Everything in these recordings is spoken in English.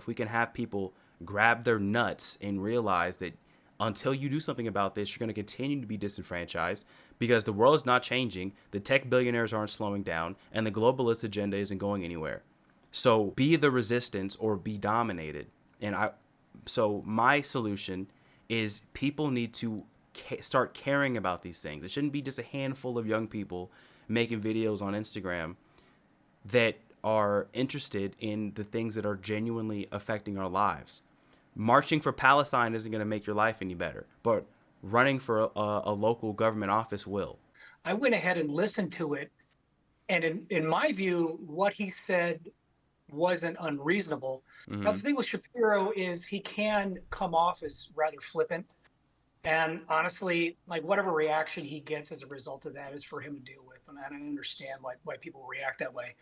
if we can have people grab their nuts and realize that until you do something about this, you're going to continue to be disenfranchised because the world is not changing, the tech billionaires aren't slowing down, and the globalist agenda isn't going anywhere. So be the resistance or be dominated. So my solution is people need to start caring about these things. It shouldn't be just a handful of young people making videos on Instagram that are interested in the things that are genuinely affecting our lives. Marching for Palestine isn't going to make your life any better, but running for a local government office will. I went ahead and listened to it, and in my view, what he said wasn't unreasonable. Now, Mm-hmm. the thing with Shapiro is he can come off as rather flippant. And honestly, like whatever reaction he gets as a result of that is for him to deal with. And I don't understand why people react that way.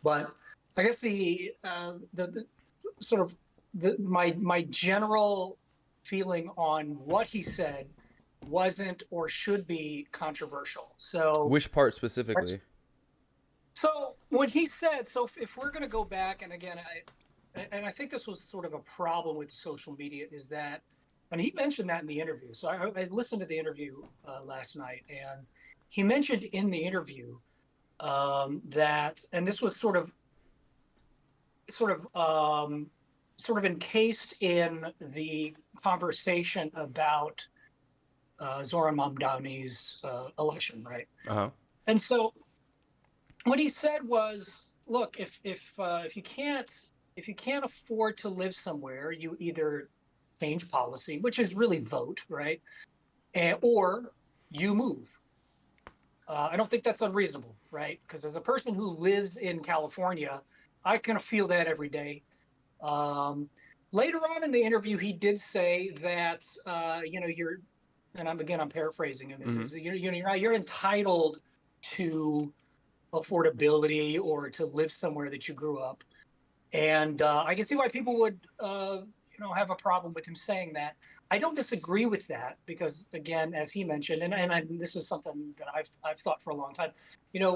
But I guess the sort of my general feeling on what he said wasn't or should be controversial. So Which part specifically? so when he said, so if we're going to go back, and again, I think this was sort of a problem with social media is that, and he mentioned that in the interview. So I listened to the interview last night, and he mentioned in the interview that, and this was sort of sort of encased in the conversation about Zoran Mamdani's election, right? Uh huh. And so what he said was, look, if you can't afford to live somewhere, you either change policy, which is really vote, right, or you move. I don't think that's unreasonable, right? Because as a person who lives in California, I kind of feel that every day. Um, Later on in the interview, he did say that you're, and I'm paraphrasing him. This Mm-hmm. is you're entitled to affordability or to live somewhere that you grew up. And I can see why people would, have a problem with him saying that. I don't disagree with that because, again, as he mentioned, this is something that I've thought for a long time.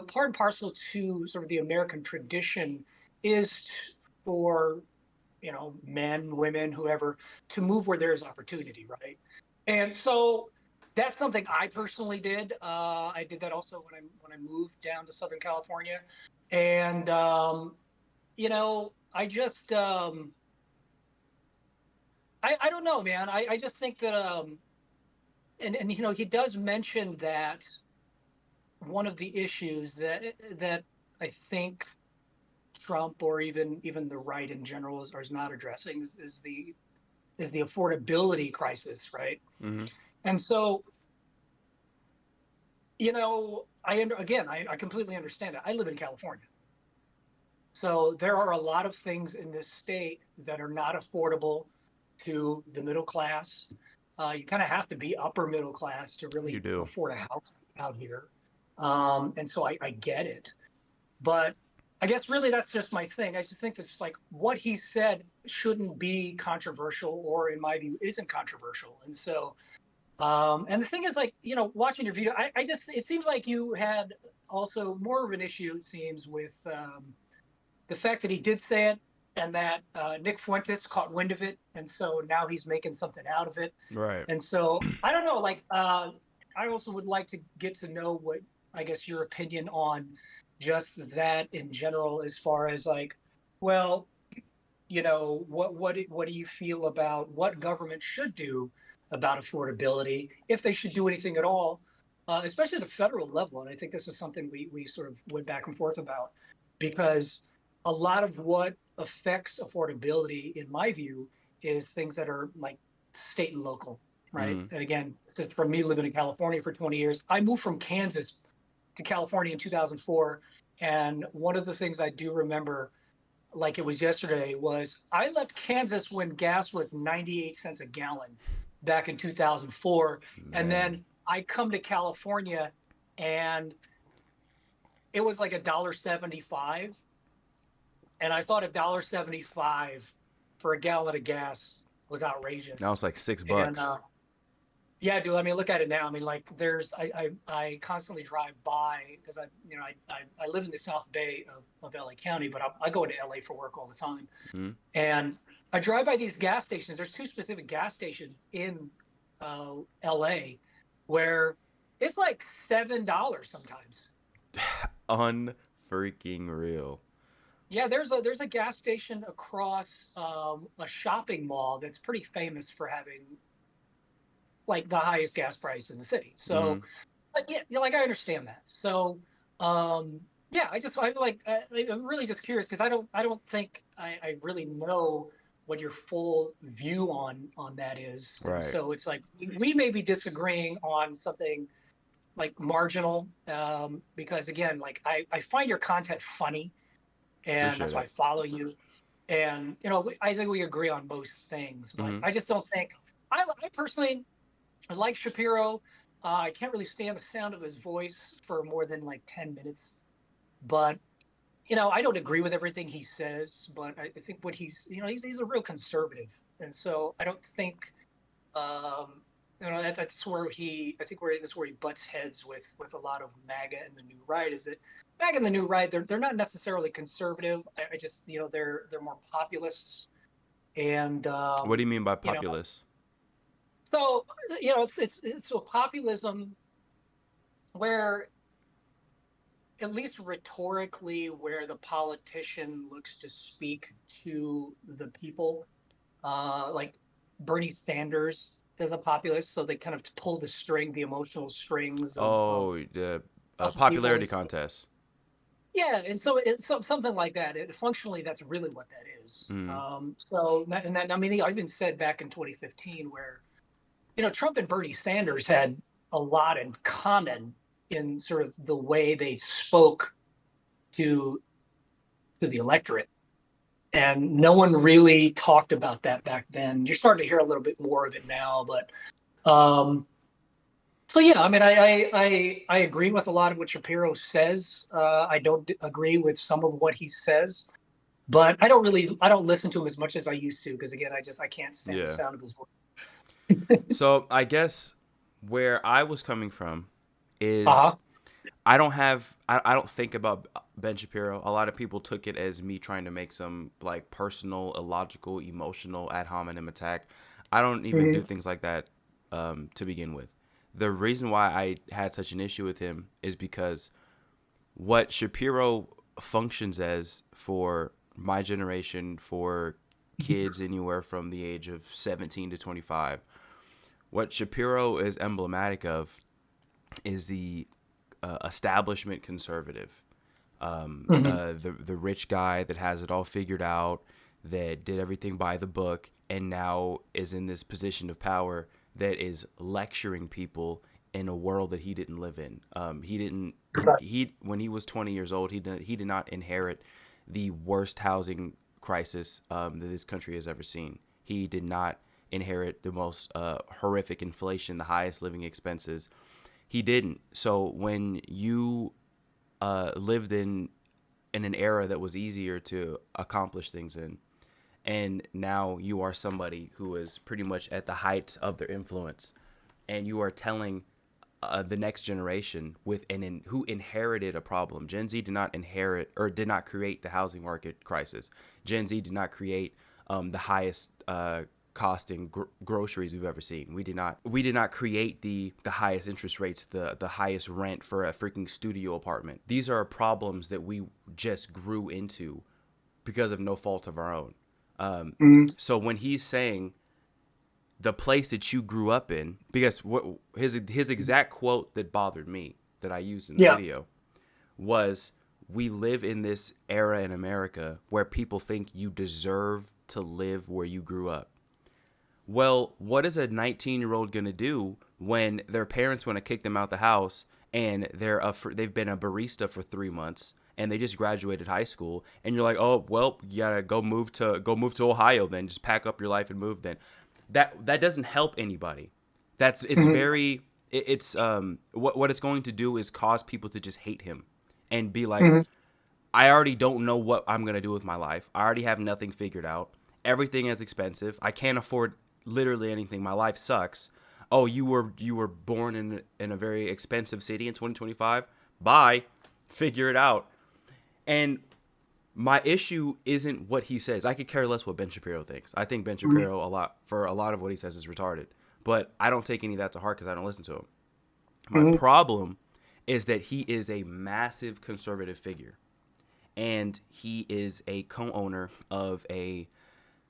Part and parcel to sort of the American tradition is for men, women, whoever, to move where there is opportunity, right? And so that's something I personally did. I did that also when I moved down to Southern California, and I just I don't know, man. I just think that and he does mention that one of the issues that I think Trump or even the right in general is not addressing is the affordability crisis, right? Mm-hmm. And so, I completely understand it. I live in California. So there are a lot of things in this state that are not affordable to the middle class. You kind of have to be upper middle class to You really do. afford a house out here. And so I get it. But I guess really that's just my thing. I just think that's like what he said shouldn't be controversial, or in my view, isn't controversial. And so, and the thing is, like, watching your video, I just, it seems like you had also more of an issue, it seems, with the fact that he did say it and that Nick Fuentes caught wind of it. And so now he's making something out of it. Right. And so I don't know, like, I also would like to get to know what, I guess, your opinion on just that in general, as far as like, well, what do you feel about what government should do about affordability, if they should do anything at all, especially at the federal level? And I think this is something we sort of went back and forth about, because a lot of what affects affordability, in my view, is things that are like state and local, right? Mm-hmm. And again, this is from me living in California for 20 years. I moved from Kansas to California in 2004, and one of the things I do remember, like it was yesterday, was I left Kansas when gas was 98 cents a gallon back in 2004. And Man. then I come to California and it was like $1.75. And I thought $1.75 for a gallon of gas was Now outrageous. it's like six And bucks. Yeah, dude. I mean, look at it now. I mean, like, I constantly drive by because I live in the South Bay of LA County, but I go into LA for work all the time, Mm-hmm. and I drive by these gas stations. There's two specific gas stations in LA where it's like $7 sometimes. Unfreaking real. Yeah, there's a gas station across a shopping mall that's pretty famous for having like the highest gas price in the city. Mm-hmm. So, but yeah, like I understand that. So, um, yeah, I like I'm really just curious because I don't think I really know what your full view on that is, and Right. so it's like we may be disagreeing on something like marginal, because again, like I find your content funny, and Appreciate that's why I it. follow you. And I think we agree on most things, but Mm-hmm. I just don't think I personally I like Shapiro. I can't really stand the sound of his voice for more than like 10 minutes. But, I don't agree with everything he says, but I think what he's a real conservative. And so I don't think, that's where I think that's where he butts heads with a lot of MAGA and the new right is that MAGA and the new right, they're not necessarily conservative. I just, they're more populists. And, What do you mean by you know, populist? so, it's so populism where at least rhetorically where the politician looks to speak to the people, like Bernie Sanders is a populist, so they kind of pull the emotional strings of Oh, the people. popularity And so, contest. yeah, and so it's something like that. Functionally, that's really what that is. Mm-hmm. I mean, I even said back in 2015 where Trump and Bernie Sanders had a lot in common in sort of the way they spoke to the electorate. And no one really talked about that back then. You're starting to hear a little bit more of it now, but so yeah, I mean, I agree with a lot of what Shapiro says. I don't agree with some of what he says, but I don't listen to him as much as I used to because again, I can't stand the Yeah. sound of his voice. So I guess where I was coming from is Uh-huh. I don't think about Ben Shapiro. A lot of people took it as me trying to make some like personal, illogical, emotional ad hominem attack. I don't even do Mhm. things like that to begin with. The reason why I had such an issue with him is because what Shapiro functions as for my generation, for kids anywhere from the age of 17 to 25, what Shapiro is emblematic of is the establishment conservative, Mhm. the rich guy that has it all figured out, that did everything by the book, and now is in this position of power that is lecturing people in a world that he didn't live in. He didn't. He when he was 20 years old, he did not inherit the worst housing crisis that this country has ever seen. He did not inherit the most horrific inflation, the highest living expenses. He didn't. So when you lived in an era that was easier to accomplish things in, and now you are somebody who is pretty much at the height of their influence, and you are telling the next generation who inherited a problem. Gen Z did not inherit or did not create the housing market crisis. Gen Z did not create the highest costing groceries we've ever seen. We did not create the highest interest rates, the highest rent for a freaking studio apartment. These are problems that we just grew into because of no fault of our own. Mhm. So when he's saying the place that you grew up in, because his exact quote that bothered me that I used in the Yeah. video was, we live in this era in America where people think you deserve to live where you grew up. Well, what is a 19-year-old going to do when their parents want to kick them out the house, and they've been a barista for 3 months and they just graduated high school, and you're like, "Oh, well, you got to go move to Ohio then. Just pack up your life and move then." That doesn't help anybody. It's Mhm. very it's what it's going to do is cause people to just hate him and be like, Mhm. I already don't know what I'm going to do with my life. I already have nothing figured out. Everything is expensive. I can't afford literally anything. My life sucks. Oh, you were born in a very expensive city in 2025. Bye, figure it out. And my issue isn't what he says. I could care less what Ben Shapiro thinks. I think Ben Mhm. Shapiro a lot of what he says is retarded. But I don't take any of that to heart because I don't listen to him. My Mhm. problem is that he is a massive conservative figure, and he is a co-owner of a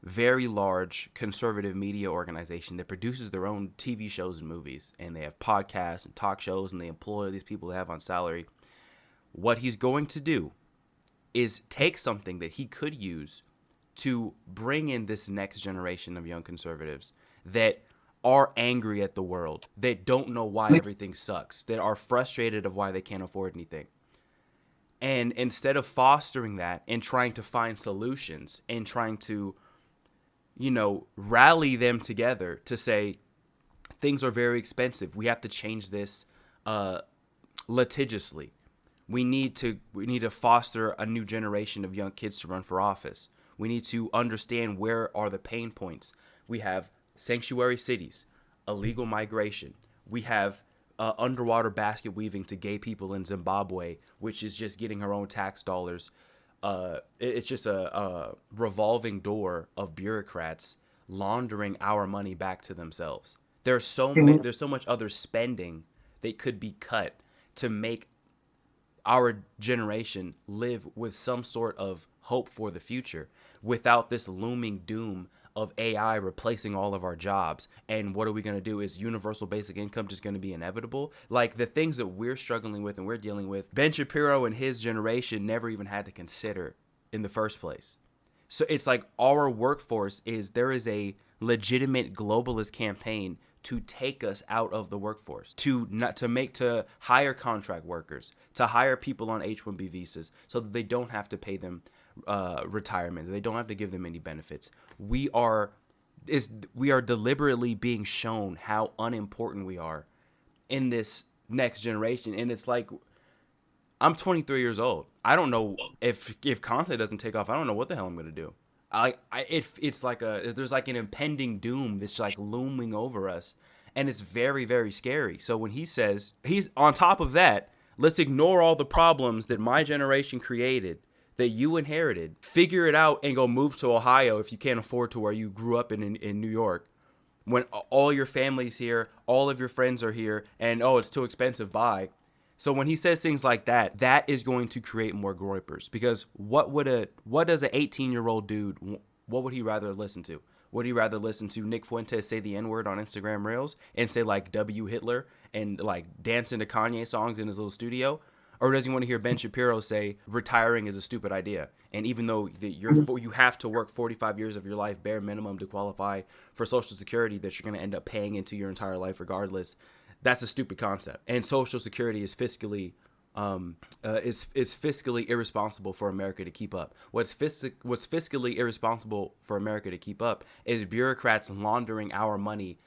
very large conservative media organization that produces their own TV shows and movies, and they have podcasts and talk shows, and they employ these people they have on salary. What he's going to do is take something that he could use to bring in this next generation of young conservatives that are angry at the world, that don't know why everything sucks, that are frustrated of why they can't afford anything. And instead of fostering that and trying to find solutions and trying to, rally them together to say things are very expensive, we have to change this uh, litigiously. We need to foster a new generation of young kids to run for office. We need to understand where are the pain points. We have sanctuary cities, illegal migration. We have underwater basket weaving to gay people in Zimbabwe, which is just getting her own tax dollars. It's just a revolving door of bureaucrats laundering our money back to themselves. Mhm. There's so much other spending that could be cut to make our generation live with some sort of hope for the future without this looming doom of AI replacing all of our jobs. And what are we going to do? Is universal basic income just going to be inevitable? Like the things that we're struggling with and we're dealing with, Ben Shapiro and his generation never even had to consider in the first place. So it's like our workforce is there is a legitimate globalist campaign to take us out of the workforce, to not to make to hire contract workers, to hire people on H-1B visas, so that they don't have to pay them retirement, they don't have to give them any benefits. We are deliberately being shown how unimportant we are in this next generation, and it's like I'm 23 years old. I don't know if content doesn't take off. I don't know what the hell I'm gonna do. It's like there's like an impending doom that's like looming over us, and it's very very scary. So when he says he's on top of that, let's ignore all the problems that my generation created, that you inherited, figure it out, and go move to Ohio if you can't afford to where you grew up in New York. When all your family's here, all of your friends are here, and oh, it's too expensive. Bye. So when he says things like that, that is going to create more groypers. Because what does an 18-year-old dude, what would he rather listen to? Would he rather listen to Nick Fuentes say the N-word on Instagram Reels and say like W Hitler and like dance into Kanye songs in his little studio? Or does he want to hear Ben Shapiro say retiring is a stupid idea? And even though you have to work 45 years of your life bare minimum to qualify for Social Security that you're going to end up paying into your entire life regardless, that's a stupid concept. And Social Security is fiscally irresponsible for America to keep up. What's fiscally irresponsible for America to keep up is bureaucrats laundering our money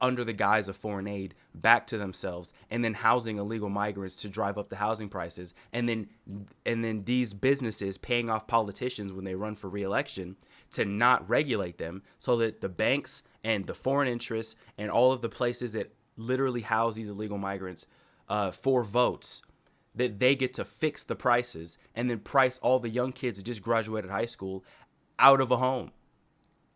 under the guise of foreign aid back to themselves, and then housing illegal migrants to drive up the housing prices, and then these businesses paying off politicians when they run for re-election to not regulate them, so that the banks and the foreign interests and all of the places that literally house these illegal migrants for votes, that they get to fix the prices and then price all the young kids that just graduated high school out of a home.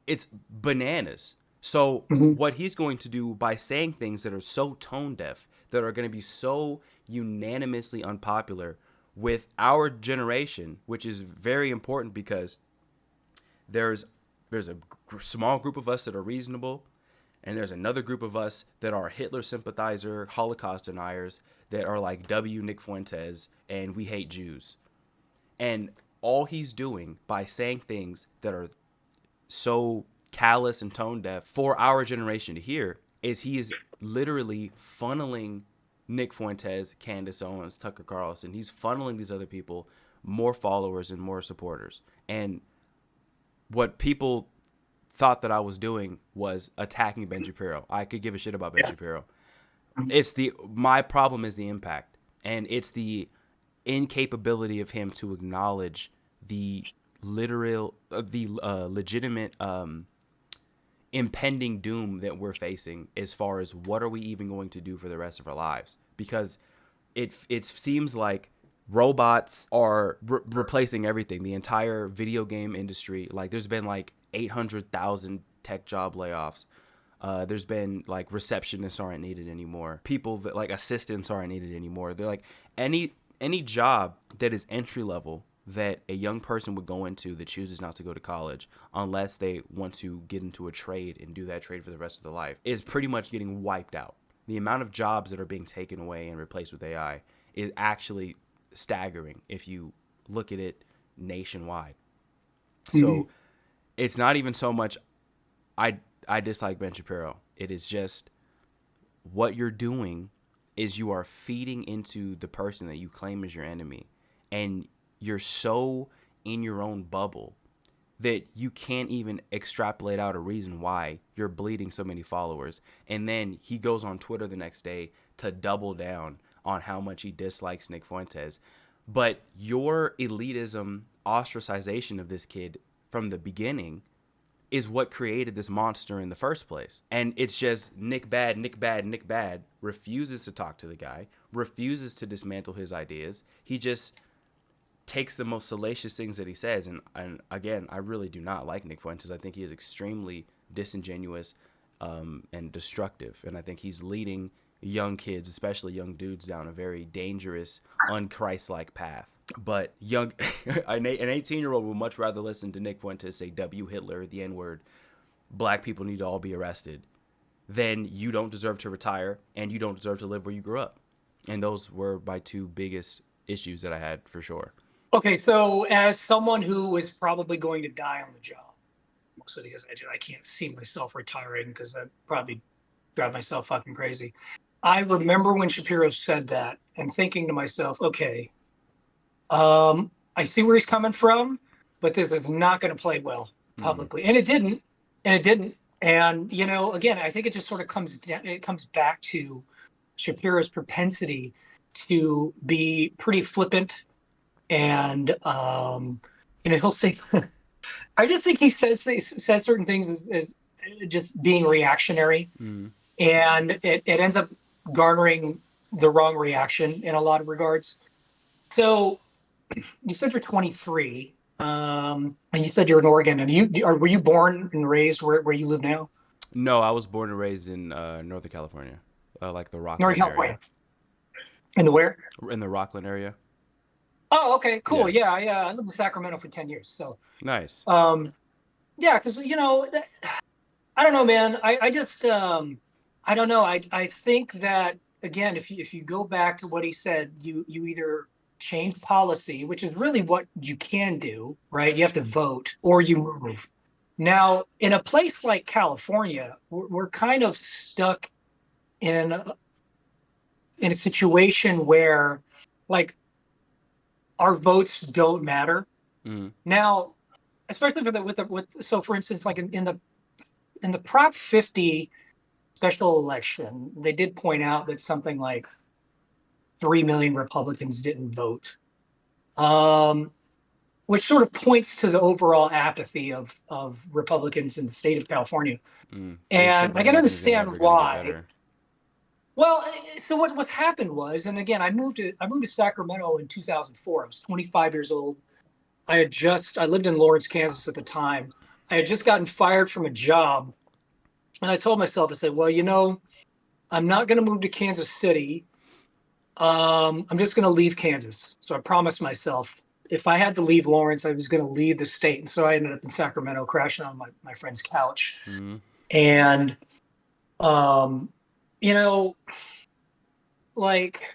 It's bananas. So Mhm. what he's going to do by saying things that are so tone deaf, that are going to be so unanimously unpopular with our generation, which is very important because there's there's a small group of us that are reasonable, and there's another group of us that are Hitler sympathizer, Holocaust deniers, that are like W. Nick Fuentes, and we hate Jews. And all he's doing by saying things that are so callous and tone deaf for our generation to hear is he is literally funneling Nick Fuentes, Candace Owens, Tucker Carlson. He's funneling these other people more followers and more supporters. And what people thought that I was doing was attacking Ben Shapiro. I could give a shit about Ben Yeah. Shapiro. Mhm. It's the My problem is the impact, and it's the incapability of him to acknowledge the legitimate impending doom that we're facing as far as what are we even going to do for the rest of our lives, because it seems like robots are replacing everything, the entire video game industry. Like there's been like 800,000 tech job layoffs. There's been like receptionists aren't needed anymore. People that like assistants aren't needed anymore. They're like any job that is entry level that a young person would go into that chooses not to go to college unless they want to get into a trade and do that trade for the rest of their life is pretty much getting wiped out. The amount of jobs that are being taken away and replaced with AI is actually staggering if you look at it nationwide. Mm-hmm. So it's not even so much I dislike Ben Shapiro. It is just what you're doing is you are feeding into the person that you claim as your enemy. And you're so in your own bubble that you can't even extrapolate out a reason why you're bleeding so many followers. And then he goes on Twitter the next day to double down on how much he dislikes Nick Fuentes. But your elitism, ostracization of this kid from the beginning is what created this monster in the first place. And it's just Nick bad, Nick bad, Nick bad, refuses to talk to the guy, refuses to dismantle his ideas. He just takes the most salacious things that he says. And again, I really do not like Nick Fuentes. I think he is extremely disingenuous and destructive. And I think he's leading young kids, especially young dudes, down a very dangerous, un-Christ-like path. But an 18-year-old would much rather listen to Nick Fuentes say W Hitler, the N-word, black people need to all be arrested, than you don't deserve to retire and you don't deserve to live where you grew up. And those were my two biggest issues that I had for sure. Okay, so as someone who is probably going to die on the job, mostly because I can't see myself retiring because I'd probably drive myself fucking crazy. I remember when Shapiro said that and thinking to myself, okay, I see where he's coming from, but this is not going to play well publicly. And it didn't. And it didn't. And, you know, again, I think it just sort of comes back to Shapiro's propensity to be pretty flippant. And, you know, he'll say, I just think he says certain things as just being reactionary. And it ends up garnering the wrong reaction in a lot of regards. So you said you're 23, and you said you're in Oregon, and were you born and raised where you live now? No, I was born and raised in Northern California, like the Northern Rockland California. area. In the where? In the Rockland area. Oh, okay, cool. Yeah. I lived in Sacramento for 10 years. So, Nice. yeah, because, you know, I don't know, man. I just, I don't know. I think that, again, if you go back to what he said, you either change policy, which is really what you can do, right? You have to vote or you move. Now, in a place like California, we're kind of stuck in a situation where, like, our votes don't matter. Now, especially so for instance, like in the Prop 50 special election, they did point out that something like 3 million Republicans didn't vote, which sort of points to the overall apathy of Republicans in the state of California. They just And think I like can nothing's understand ever gonna get why. better. Well, so what's happened was, and again, I moved to Sacramento in 2004. I was 25 years old. I lived in Lawrence, Kansas at the time. I had just gotten fired from a job. And I told myself, I said, well, you know, I'm not going to move to Kansas City. I'm just going to leave Kansas. So I promised myself if I had to leave Lawrence, I was going to leave the state. And so I ended up in Sacramento crashing on my friend's couch. And, you know, like,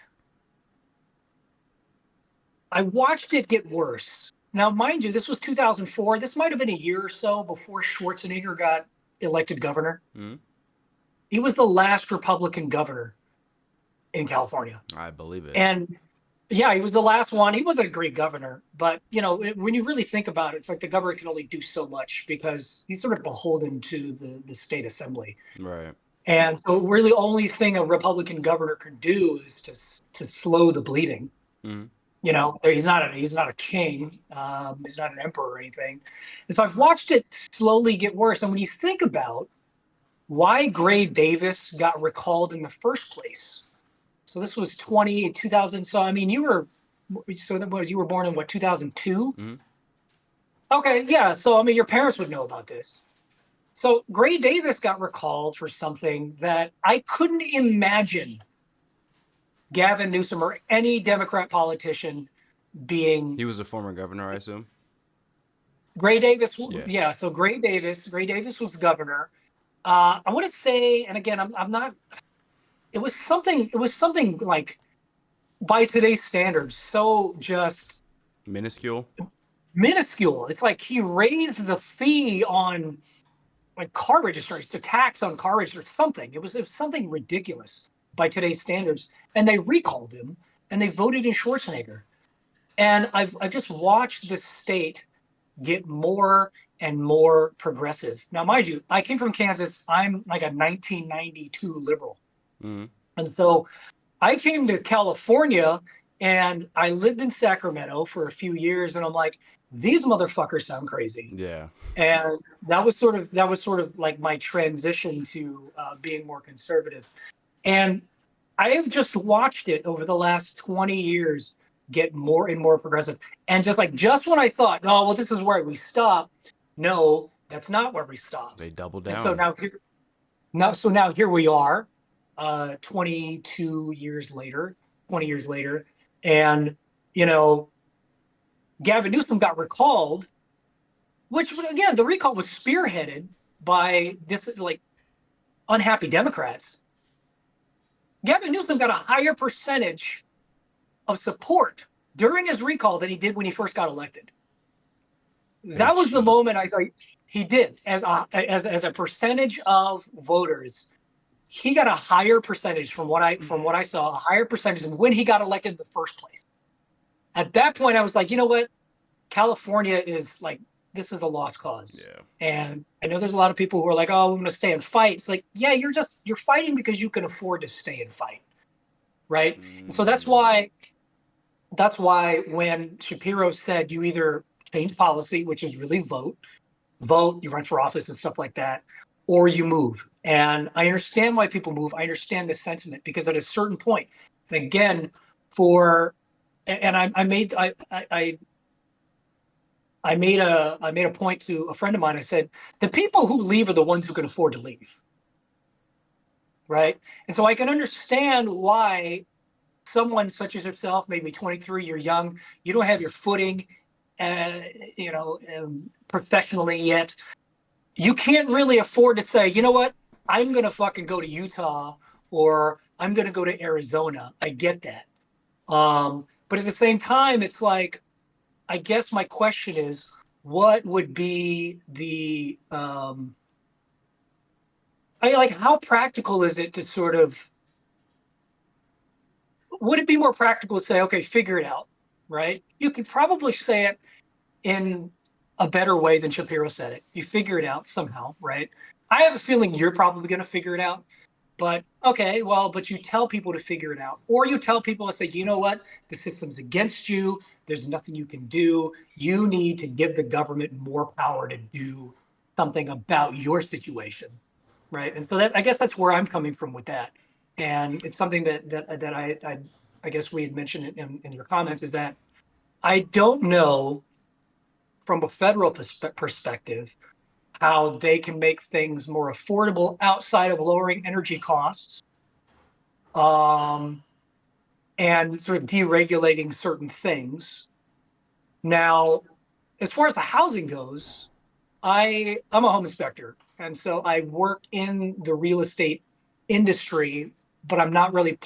I watched it get worse. Now, mind you, this was 2004. This might have been a year or so before Schwarzenegger got elected governor. He was the last Republican governor in California. I believe it. And yeah, he was the last one. He wasn't a great governor, but you know, when you really think about it, it's like the governor can only do so much because he's sort of beholden to the state assembly. Right. And so really only thing a Republican governor can do is to slow the bleeding. You know, he's not a king. He's not an emperor or anything. And so I've watched it slowly get worse. And when you think about why Gray Davis got recalled in the first place. So this was 2000. So I mean, you were born in what, 2002? Mm-hmm. Okay, yeah. So I mean, your parents would know about this. So Gray Davis got recalled for something that I couldn't imagine Gavin Newsom or any Democrat politician being. He was a former governor, I assume. Gray Davis, Yeah. yeah. So Gray Davis was governor. I want to say, and again, I'm not. It was something. It was something like, by today's standards, so just Minuscule. minuscule. It's like he raised the fee on like car registers, the tax on car registers, something. It was something ridiculous by today's standards, and they recalled him and they voted in Schwarzenegger. And I've just watched the state get more and more progressive. Now, mind you, I came from Kansas. I'm like a 1992 liberal. Mm-hmm. And so I came to California and I lived in Sacramento for a few years. And I'm like, these motherfuckers sound crazy. Yeah. And that was sort of like my transition to being more conservative. And I have just watched it over the last 20 years get more and more progressive. And just when I thought, oh, well, this is where we stop. No, that's not where we stopped. They doubled And so down. now here we are, 22 years later, 20 years later. And, you know, Gavin Newsom got recalled, which again, the recall was spearheaded by like unhappy Democrats. Gavin Newsom got a higher percentage of support during his recall than he did when he first got elected. They That was the cheat. moment I thought he did as a percentage of voters. He got a higher percentage from what I saw, a higher percentage than when he got elected in the first place. At that point, I was like, you know what? California is like, this is a lost cause. Yeah. And I know there's a lot of people who are like, oh, I'm going to stay and fight. It's like, yeah, you're fighting because you can afford to stay and fight, right? And so that's Mm. why when Shapiro said you either change policy, which is really vote, you run for office and stuff like that, or you move. And I understand why people move. I understand the sentiment because at a certain point, and again, for and I made I made a point to a friend of mine. I said the people who leave are the ones who can afford to leave, right? And so I can understand why someone such as yourself, maybe 23, you're young, you don't have your footing, uh, professionally yet. You can't really afford to say, you know what, I'm gonna fucking go to Utah or I'm gonna go to Arizona. I get that, but at the same time, it's like, I guess my question is, what would be the like how practical is it to sort of, would it be more practical to say, okay, figure it out, right? You could probably say it in a better way than Shapiro said it. You figure it out somehow, right? I have a feeling you're probably going to figure it out, but okay, well, but you tell people to figure it out, or you tell people to say, you know what, the system's against you. There's nothing you can do. You need to give the government more power to do something about your situation, right? And so that, I guess that's where I'm coming from with that, and it's something that I guess we had mentioned in your comments, is that I don't know from a federal perspective how they can make things more affordable outside of lowering energy costs, um, and sort of deregulating certain things. Now, as far as the housing goes, I'm a home inspector, and so I work in the real estate industry, but I'm not really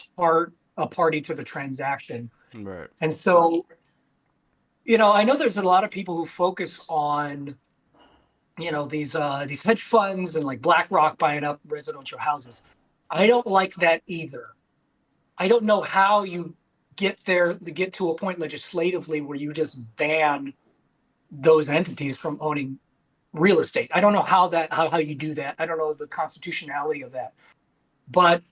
a party to the transaction. Right. And so, I know there's a lot of people who focus on these hedge funds and like BlackRock buying up residential houses. I don't like that either. I don't know how you get to a point legislatively where you just ban those entities from owning real estate. I don't know how you do that. I don't know the constitutionality of that. But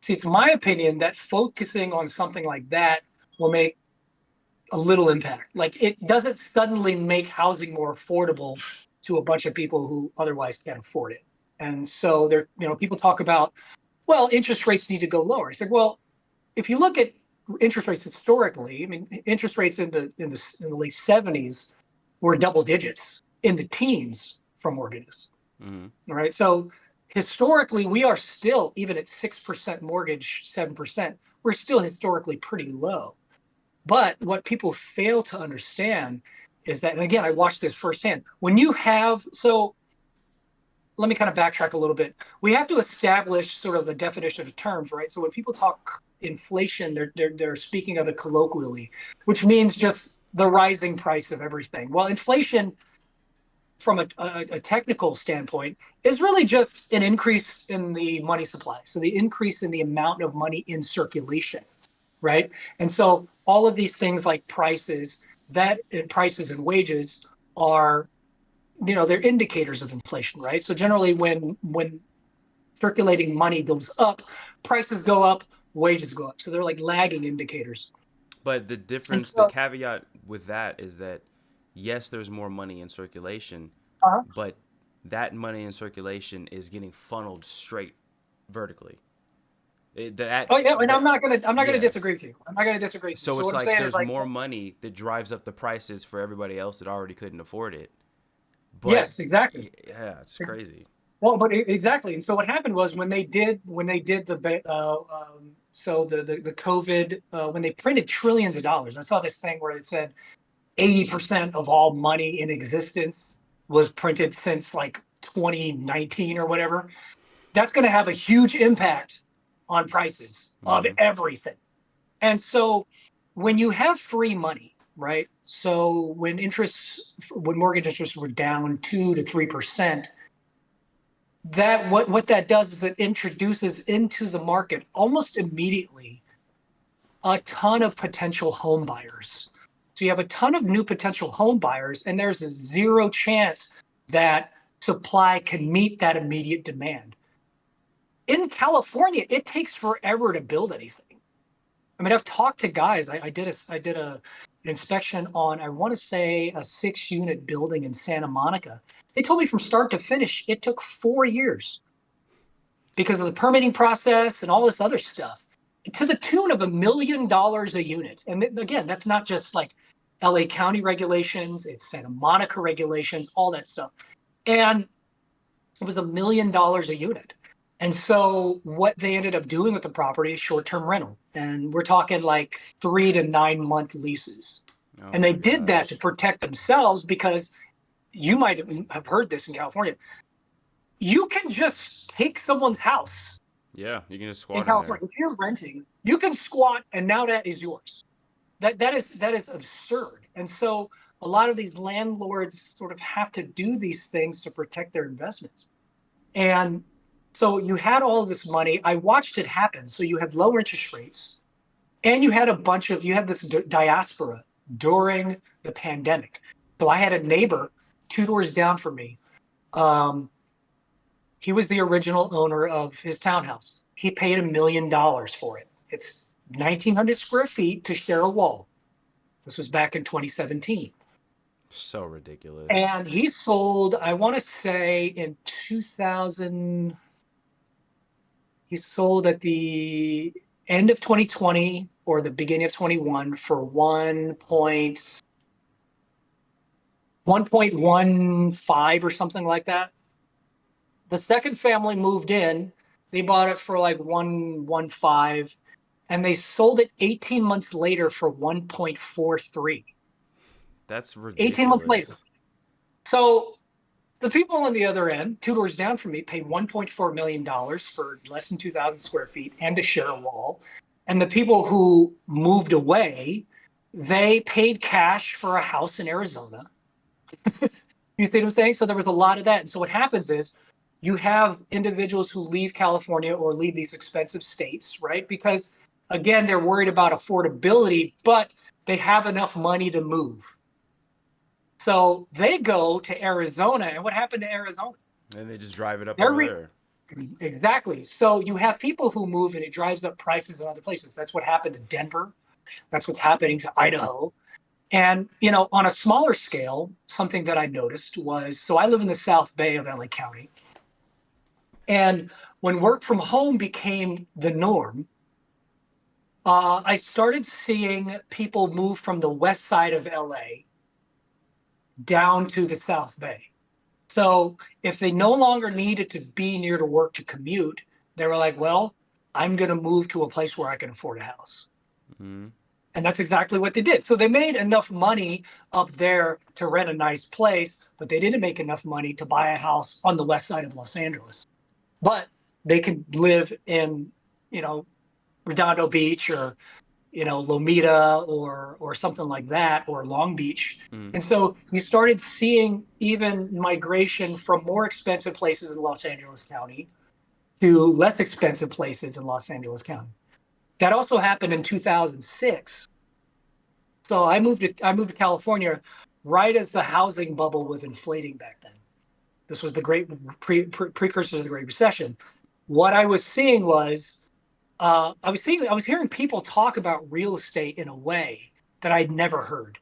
see, it's my opinion that focusing on something like that will make a little impact. Like, it doesn't suddenly make housing more affordable to a bunch of people who otherwise can't afford it. And so there, people talk about, well, interest rates need to go lower. I said, well, if you look at interest rates historically, I mean, interest rates in the late 70s were double digits, in the teens for mortgages. Mm-hmm. All right. So historically, we are still, even at 6% mortgage, 7%, we're still historically pretty low. But what people fail to understand is that, and again, I watched this firsthand. When you have, so let me kind of backtrack a little bit. We have to establish sort of a definition of terms, right? So when people talk inflation, they're speaking of it colloquially, which means just the rising price of everything. Well, inflation, from a technical standpoint, is really just an increase in the money supply. So the increase in the amount of money in circulation, right? And so all of these things like prices and wages are, they're indicators of inflation, right? So generally when circulating money goes up, prices go up, wages go up. So they're like lagging indicators. But the And difference, the so, caveat with that is that yes, there's more money in circulation, uh, but that money in circulation is getting funneled straight vertically. oh yeah, and That I'm not gonna yeah. disagree with you. I'm not gonna disagree with you. So So it's what I'm like saying is there's like, more money that drives up the prices for everybody else that already couldn't afford it. But yes, exactly. yeah, it's crazy. Well, but exactly. And so what happened was when they did the COVID, when they printed trillions of dollars. I saw this thing where it said 80% of all money in existence was printed since like 2019 or whatever. That's going to have a huge impact on prices of Mm-hmm. everything. And so when you have free money, right? So when mortgage interests were down 2 to 3%, that what that does is it introduces into the market almost immediately a ton of potential home buyers. So you have a ton of new potential home buyers, and there's a zero chance that supply can meet that immediate demand. In California, it takes forever to build anything. I mean, I've talked to guys. I did an inspection on, I want to say, a 6-unit building in Santa Monica. They told me from start to finish, it took 4 years because of the permitting process and all this other stuff, to the tune of $1 million a unit. And again, that's not just like LA County regulations, it's Santa Monica regulations, all that stuff. And it was $1 million a unit. And so what they ended up doing with the property is short-term rental. And we're talking like 3 to 9 month leases. Oh And they my did that to gosh. protect themselves because you might have heard this in California. You can just take someone's house Yeah, you can just in squat in there. California. If you're renting, you can squat and now that is yours. That is absurd. And so a lot of these landlords sort of have to do these things to protect their investments. And so you had all of this money. I watched it happen. So you had lower interest rates and you had this diaspora during the pandemic. So I had a neighbor 2 doors down from me. Um, he was the original owner of his townhouse. He paid $1 million for it. It's 1,900 square feet to share a wall. This was back in 2017. So ridiculous. And he sold, I want to say in 2000, he sold at the end of 2020 or the beginning of 21 for 1.15 or something like that. The second family moved in. They bought it for like 1.15, and they sold it 18 months later for 1.43. That's 18 months later. ridiculous. So the people on the other end, 2 doors down from me, paid $1.4 million for less than 2,000 square feet and to share a wall. And the people who moved away, they paid cash for a house in Arizona. You see what I'm saying? So there was a lot of that. And so what happens is you have individuals who leave California or leave these expensive states, right? Because again, they're worried about affordability, but they have enough money to move. So they go to Arizona. And what happened to Arizona? And they just drive it up They're over re- there. exactly. So you have people who move and it drives up prices in other places. That's what happened to Denver. That's what's happening to Idaho. And, on a smaller scale, something that I noticed was, so I live in the South Bay of LA County. And when work from home became the norm, I started seeing people move from the west side of LA down to the South Bay. So if they no longer needed to be near to work to commute, they were like, well, I'm going to move to a place where I can afford a house. Mm-hmm. And that's exactly what they did. So they made enough money up there to rent a nice place, but they didn't make enough money to buy a house on the west side of Los Angeles. But they could live in, you know, Redondo Beach or, Lomita or something like that, or Long Beach. Mm-hmm. And so you started seeing even migration from more expensive places in Los Angeles County to less expensive places in Los Angeles County. That also happened in 2006. So I moved to California right as the housing bubble was inflating back then. This was the great precursor to the Great Recession. What I was seeing was I was hearing people talk about real estate in a way that I'd never heard.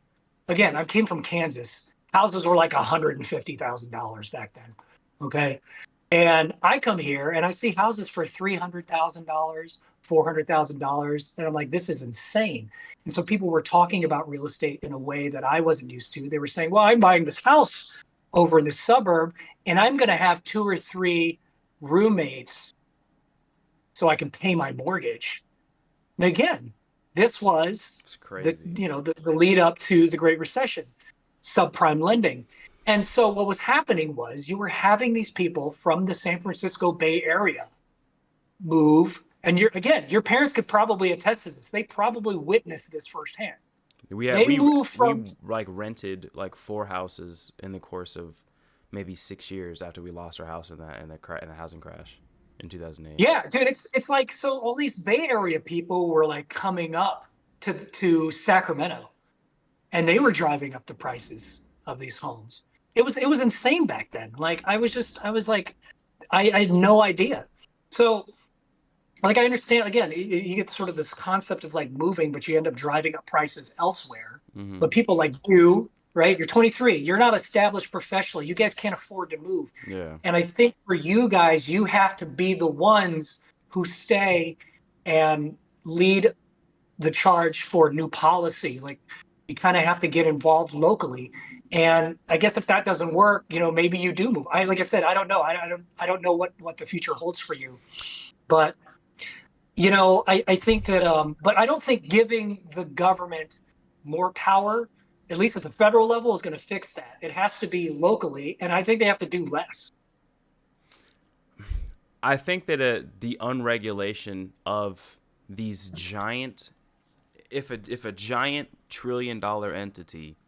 Again, I came from Kansas. Houses were like $150,000 back then. Okay. And I come here and I see houses for $300,000, $400,000. And I'm like, this is insane. And so people were talking about real estate in a way that I wasn't used to. They were saying, well, I'm buying this house over in the suburb and I'm going to have two or three roommates so I can pay my mortgage. And again, this was It's crazy. the lead up to the Great Recession, subprime lending. And so what was happening was you were having these people from the San Francisco Bay Area move, and your parents could probably attest to this. They probably witnessed this firsthand. We had They moved we from like rented like 4 houses in the course of maybe 6 years after we lost our house in the housing crash in 2008. Yeah, dude, it's like so all these Bay Area people were like coming up to Sacramento and they were driving up the prices of these homes. It was insane back then. Like I was like I had no idea. So like I understand again, you get sort of this concept of like moving, but you end up driving up prices elsewhere. Mm-hmm. But people like you, right? You're 23. You're not established professionally. You guys can't afford to move. Yeah. And I think for you guys, you have to be the ones who stay and lead the charge for new policy. Like you kind of have to get involved locally. And I guess if that doesn't work, maybe you do move. Like I said, I don't know. I don't know what the future holds for you. But I think that but I don't think giving the government more power, at least at the federal level, is going to fix that. It has to be locally, and I think they have to do less. I think that the unregulation of these giant, if a giant $1 trillion entity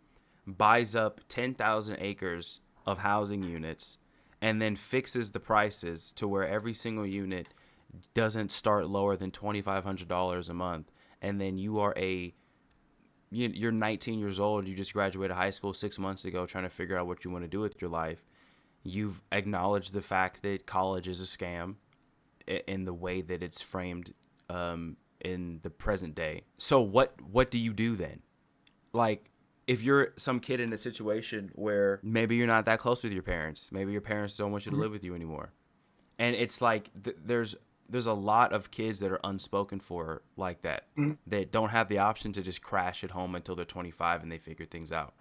buys up 10,000 acres of housing units and then fixes the prices to where every single unit doesn't start lower than $2,500 a month, and then you're 19 years old, you just graduated high school 6 months ago trying to figure out what you want to do with your life. You've acknowledged the fact that college is a scam in the way that it's framed in the present day. So what do you do then? Like, if you're some kid in a situation where maybe you're not that close with your parents, maybe your parents don't want you to live with you anymore, and it's like there's a lot of kids that are unspoken for like that, Mm-hmm. that don't have the option to just crash at home until they're 25 and they figure things out.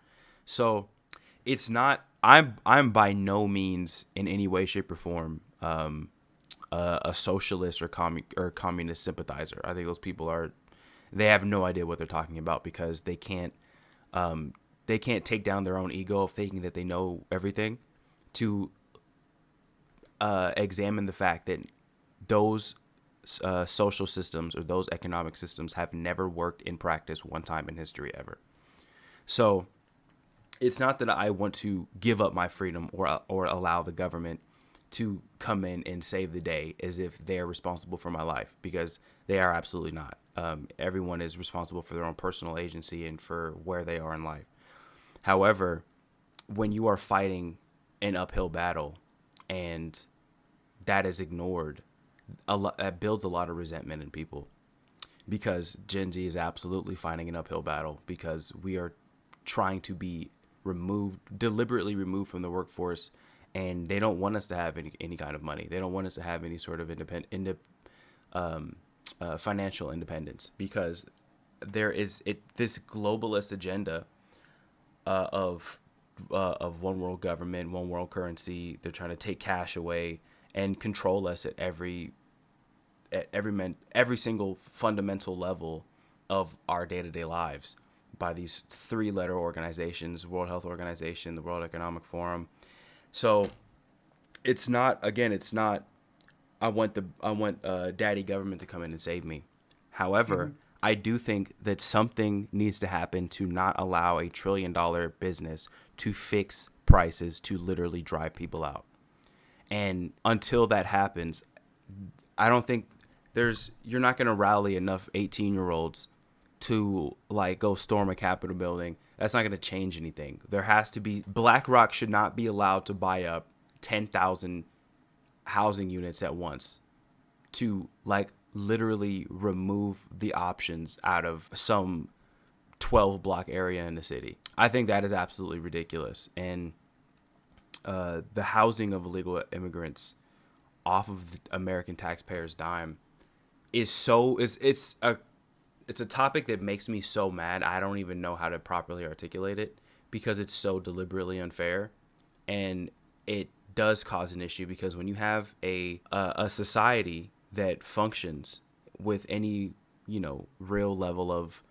So it's not. I'm by no means in any way, shape, or form a socialist or communist sympathizer. I think those people they have no idea what they're talking about because they can't take down their own ego of thinking that they know everything to examine the fact that those social systems or those economic systems have never worked in practice one time in history ever. So it's not that I want to give up my freedom or allow the government to come in and save the day as if they are responsible for my life, because they are absolutely not. Everyone is responsible for their own personal agency and for where they are in life. However, when you are fighting an uphill battle and that is ignored, that builds a lot of resentment in people, because Gen Z is absolutely fighting an uphill battle because we are trying to be deliberately removed from the workforce and they don't want us to have any kind of money. They don't want us to have any sort of financial independence, because there is this globalist agenda of one world government, one world currency. They're trying to take cash away and control us at every single fundamental level of our day-to-day lives by these three-letter organizations: World Health Organization, the World Economic Forum. So it's not, again, it's not I want daddy government to come in and save me. However, I do think that something needs to happen to not allow a $1 trillion business to fix prices to literally drive people out. And until that happens, I don't think you're not going to rally enough 18-year-olds to like go storm a Capitol building. That's not going to change anything. There has to be, BlackRock should not be allowed to buy up 10,000 housing units at once to like literally remove the options out of some 12 block area in the city. I think that is absolutely ridiculous. And the housing of illegal immigrants off of American taxpayers' dime is so it's a topic that makes me so mad. I don't even know how to properly articulate it because it's so deliberately unfair, and it does cause an issue because when you have a society that functions with any real level of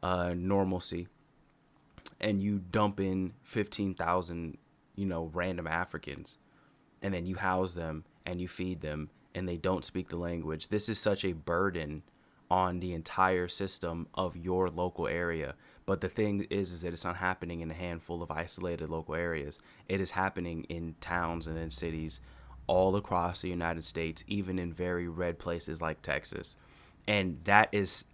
normalcy, and you dump in 15,000 random Africans, and then you house them and you feed them, and they don't speak the language. This is such a burden on the entire system of your local area. But the thing is that it's not happening in a handful of isolated local areas. It is happening in towns and in cities all across the United States, even in very red places like Texas. And that is,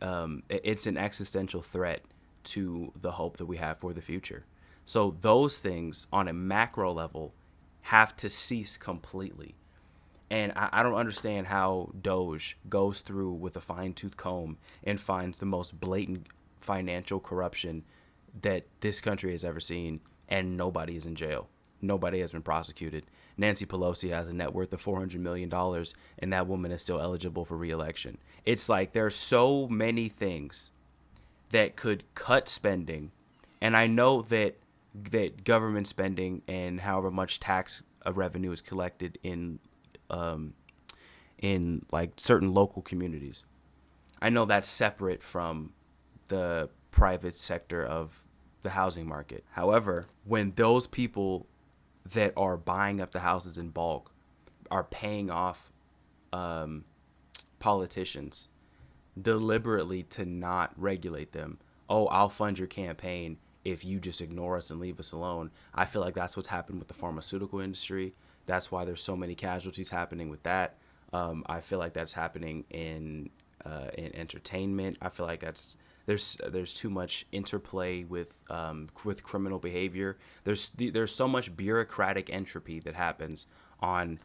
it's an existential threat to the hope that we have for the future. So those things on a macro level have to cease completely. And I don't understand how Doge goes through with a fine-tooth comb and finds the most blatant financial corruption that this country has ever seen, and nobody is in jail. Nobody has been prosecuted. Nancy Pelosi has a net worth of $400 million, and that woman is still eligible for re-election. It's like there are so many things that could cut spending. And I know that government spending and however much tax revenue is collected in like certain local communities, I know that's separate from the private sector of the housing market. However, when those people that are buying up the houses in bulk are paying off politicians deliberately to not regulate them, oh, I'll fund your campaign if you just ignore us and leave us alone. I feel like that's what's happened with the pharmaceutical industry. That's why there's so many casualties happening with that. I feel like that's happening in entertainment. I feel like there's too much interplay with criminal behavior. There's so much bureaucratic entropy that happens on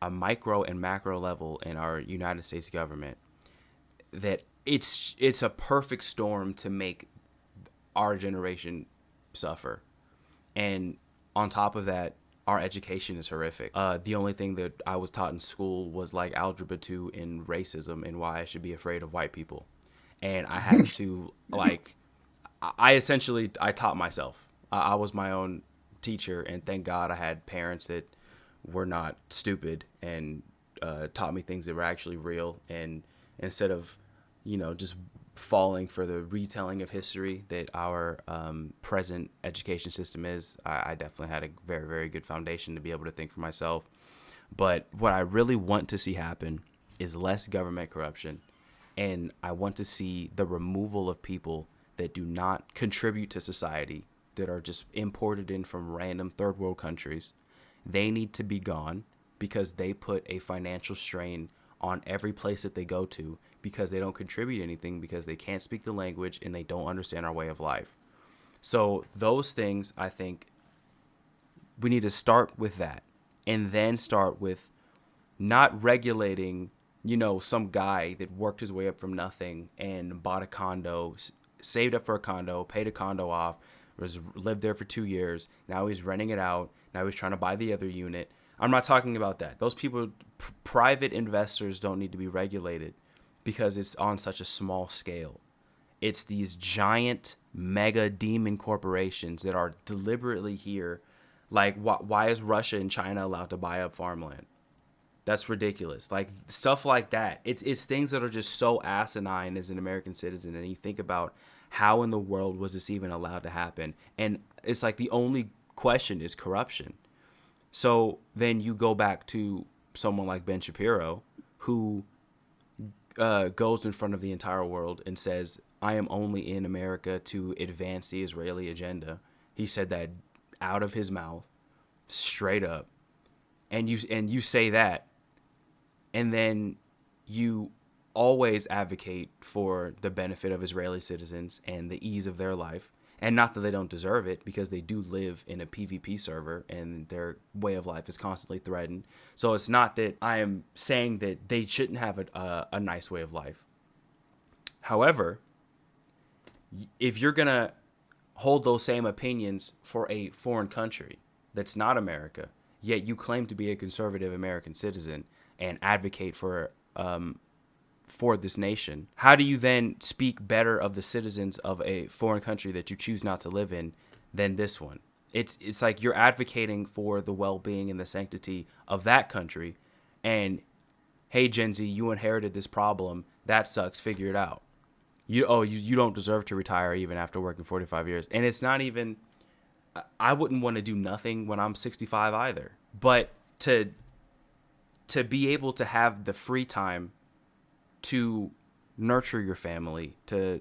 a micro and macro level in our United States government that it's a perfect storm to make our generation suffer. And on top of that, our education is horrific. The only thing that I was taught in school was like Algebra 2 and racism and why I should be afraid of white people. And I had to I taught myself. I was my own teacher, and thank God I had parents that were not stupid and taught me things that were actually real. And instead of, just falling for the retelling of history that our present education system is, I definitely had a very, very good foundation to be able to think for myself. But what I really want to see happen is less government corruption. And I want to see the removal of people that do not contribute to society, that are just imported in from random third world countries. They need to be gone because they put a financial strain on every place that they go to, because they don't contribute anything, because they can't speak the language and they don't understand our way of life. So those things, I think we need to start with that, and then start with not regulating, some guy that worked his way up from nothing and bought a condo, saved up for a condo, paid a condo off, lived there for 2 years. Now he's renting it out. Now he's trying to buy the other unit. I'm not talking about that. Those people, private investors, don't need to be regulated because it's on such a small scale. It's these giant mega demon corporations that are deliberately here. Like, why is Russia and China allowed to buy up farmland? That's ridiculous. Like stuff like that. It's things that are just so asinine as an American citizen, and you think about how in the world was this even allowed to happen? And it's like the only question is corruption. So then you go back to someone like Ben Shapiro, who goes in front of the entire world and says, "I am only in America to advance the Israeli agenda." He said that out of his mouth, straight up. And you say that, and then you always advocate for the benefit of Israeli citizens and the ease of their life. And not that they don't deserve it, because they do live in a PvP server and their way of life is constantly threatened. So it's not that I am saying that they shouldn't have a nice way of life. However, if you're going to hold those same opinions for a foreign country that's not America, yet you claim to be a conservative American citizen and advocate for this nation, how do you then speak better of the citizens of a foreign country that you choose not to live in than this one? It's like you're advocating for the well-being and the sanctity of that country, and hey, Gen Z, you inherited this problem. That sucks. Figure it out. You don't deserve to retire even after working 45 years. And it's not even, I wouldn't want to do nothing when I'm 65 either. But to be able to have the free time to nurture your family, to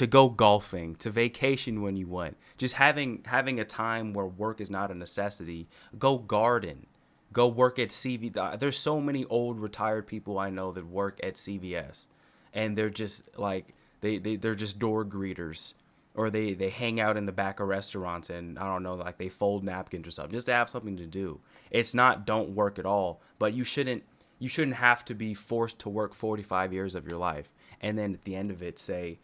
go golfing, to vacation when you want, just having a time where work is not a necessity. Go garden, go work at CV. There's so many old retired people I know that work at CVS, and they're just like they're just door greeters, or they hang out in the back of restaurants, and I don't know, like they fold napkins or something just to have something to do. It's not don't work at all, but you shouldn't have to be forced to work 45 years of your life and then at the end of it say,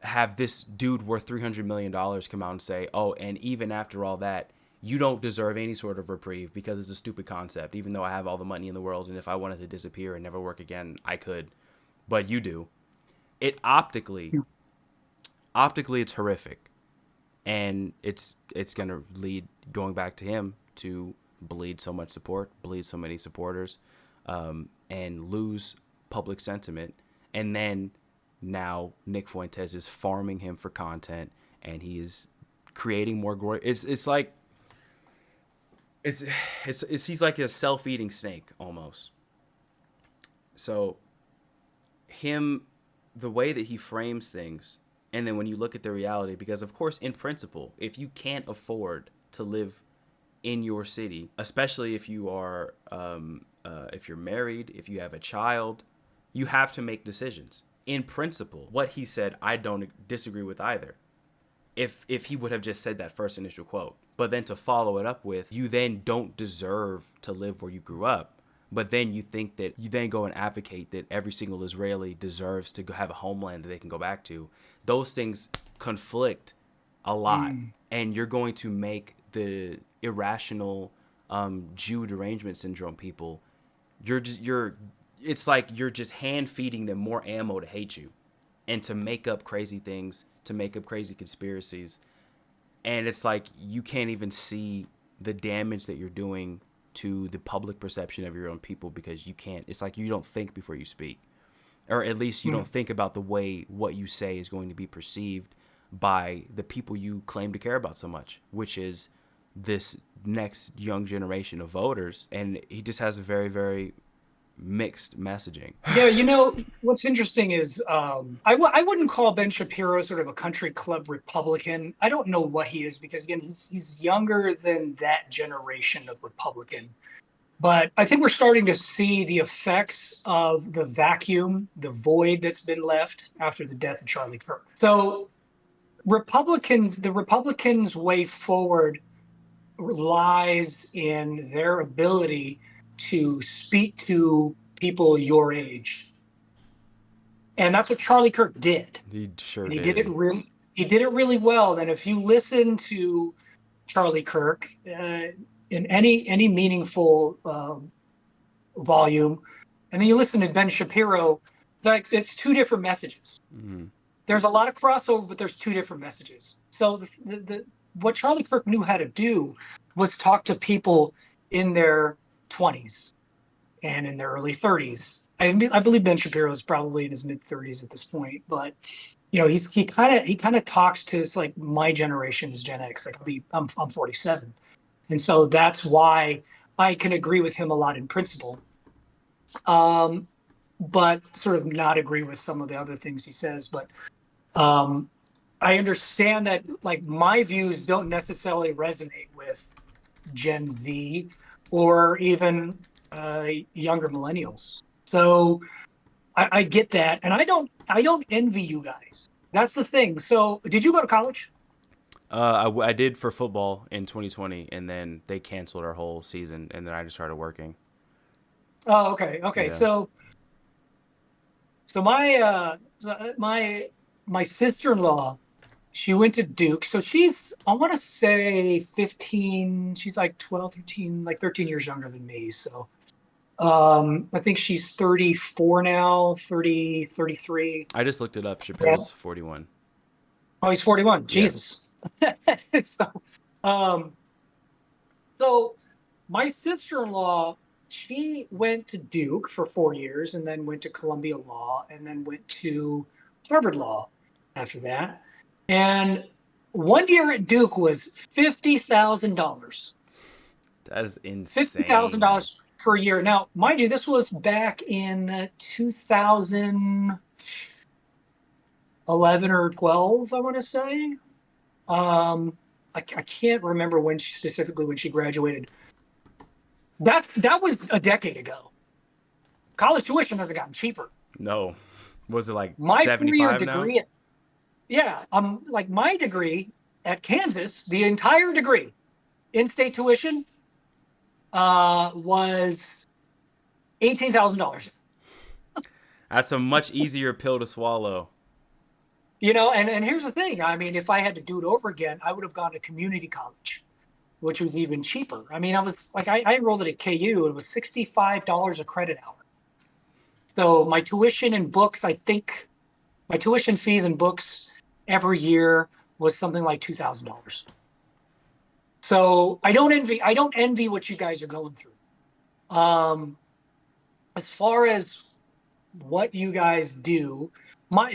have this dude worth $300 million come out and say, oh, and even after all that, you don't deserve any sort of reprieve because it's a stupid concept, even though I have all the money in the world, and if I wanted to disappear and never work again, I could. But you do. It optically it's horrific. And it's going to lead, going back to him, to bleed so much support, bleed so many supporters, and lose public sentiment. And then now Nick Fuentes is farming him for content, and he is creating more glory. It's like he's like a self-eating snake almost. So him, the way that he frames things, and then when you look at the reality, because of course in principle, if you can't afford to live in your city, especially if you are if you're married, if you have a child, you have to make decisions. In principle, what he said, I don't disagree with either. If he would have just said that first initial quote, but then to follow it up with, you then don't deserve to live where you grew up, but then you think that you then go and advocate that every single Israeli deserves to have a homeland that they can go back to. Those things conflict a lot, and you're going to make the irrational Jew derangement syndrome people. It's like you're just hand feeding them more ammo to hate you, and to make up crazy things, to make up crazy conspiracies, and it's like you can't even see the damage that you're doing to the public perception of your own people, because you can't. It's like you don't think before you speak, or at least you don't think about the way what you say is going to be perceived by the people you claim to care about so much, which is this next young generation of voters. And he just has a very, very mixed messaging. Yeah, what's interesting is I wouldn't call Ben Shapiro sort of a country club Republican. I don't know what he is, because again, he's younger than that generation of Republican. But I think we're starting to see the effects of the vacuum, the void that's been left after the death of Charlie Kirk. So the Republicans' way forward lies in their ability to speak to people your age. And that's what Charlie Kirk did. He sure And did. he did it really well. And if you listen to Charlie Kirk in any meaningful volume, and then you listen to Ben Shapiro, like it's two different messages. Mm-hmm. There's a lot of crossover, but there's two different messages. So what Charlie Kirk knew how to do was talk to people in their 20s and in their early 30s. I believe Ben Shapiro is probably in his mid 30s at this point, but he kind of talks to like my generation is Gen X. Like I'm 47, and so that's why I can agree with him a lot in principle, but sort of not agree with some of the other things he says. But um, I understand that like my views don't necessarily resonate with Gen Z or even younger millennials. So I get that, and I don't envy you guys. That's the thing. So did you go to college? I did for football in 2020, and then they canceled our whole season, and then I just started working. Oh, okay. Yeah. So my sister-in-law, she went to Duke. So she's, I want to say 15, she's like 12, 13, like 13 years younger than me. So I think she's 34 now, 30, 33. I just looked it up. Yeah. Shapiro's 41. Oh, he's 41. Yeah. Jesus. So, um, so my sister-in-law, she went to Duke for 4 years and then went to Columbia Law and then went to Harvard Law after that. And 1 year at Duke was $50,000. That is insane. $50,000 per year. Now, mind you, this was back in 2011 or 12, I want to say. I can't remember when specifically when she graduated. That was a decade ago. College tuition hasn't gotten cheaper. No. Was it like My 4 year 75 now? degree, yeah, like my degree at Kansas, the entire degree, in-state tuition, was $18,000. That's a much easier pill to swallow. And here's the thing. I mean, if I had to do it over again, I would have gone to community college, which was even cheaper. I mean, I was like, I enrolled at KU. It was $65 a credit hour. So my tuition and books, I think my tuition fees and books every year was something like $2,000. So I don't envy what you guys are going through. As far as what you guys do, my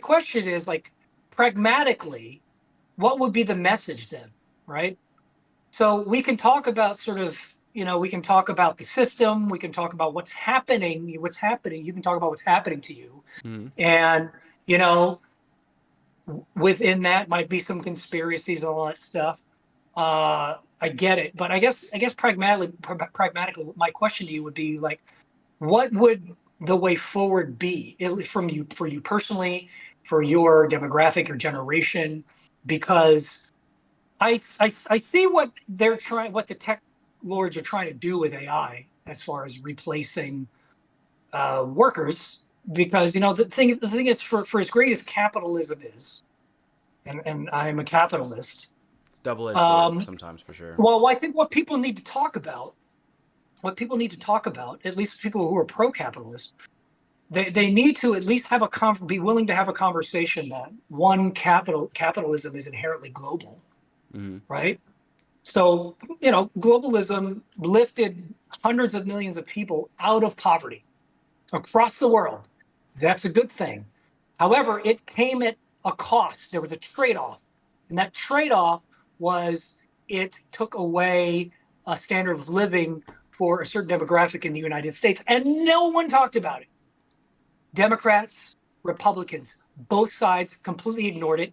question is like pragmatically, what would be the message then, right? So we can talk about we can talk about the system, we can talk about what's happening. You can talk about what's happening to you. Mm-hmm. And, you know, within that might be some conspiracies and all that stuff. I get it, but I guess pragmatically, my question to you would be like, what would the way forward be from you for you personally, for your demographic, your generation? Because I see what the tech lords are trying to do with AI as far as replacing workers. Because the thing is, for as great as capitalism is, and I'm a capitalist. It's double-edged sword Um, sometimes for sure. well, I think what people need to talk about, at least people who are pro-capitalist, they need to at least be willing to have a conversation that capitalism is inherently global, Mm-hmm. right? So, globalism lifted hundreds of millions of people out of poverty across the world. That's a good thing. However, it came at a cost. There was a trade-off. And that trade-off was it took away a standard of living for a certain demographic in the United States. And no one talked about it. Democrats, Republicans, both sides completely ignored it.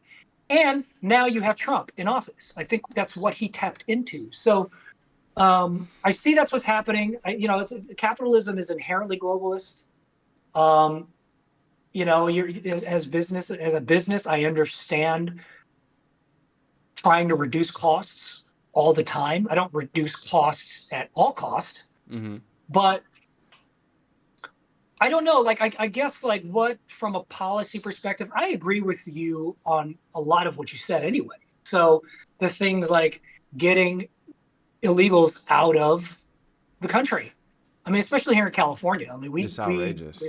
And now you have Trump in office. I think that's what he tapped into. So I see that's what's happening. Capitalism is inherently globalist. Um, you're as a business, I understand trying to reduce costs all the time. I don't reduce costs at all costs, Mm-hmm. but I don't know. Like, I guess, like, what from a policy perspective, I agree with you on a lot of what you said anyway. So the things like getting illegals out of the country. I mean, especially here in California. I mean, It's outrageous.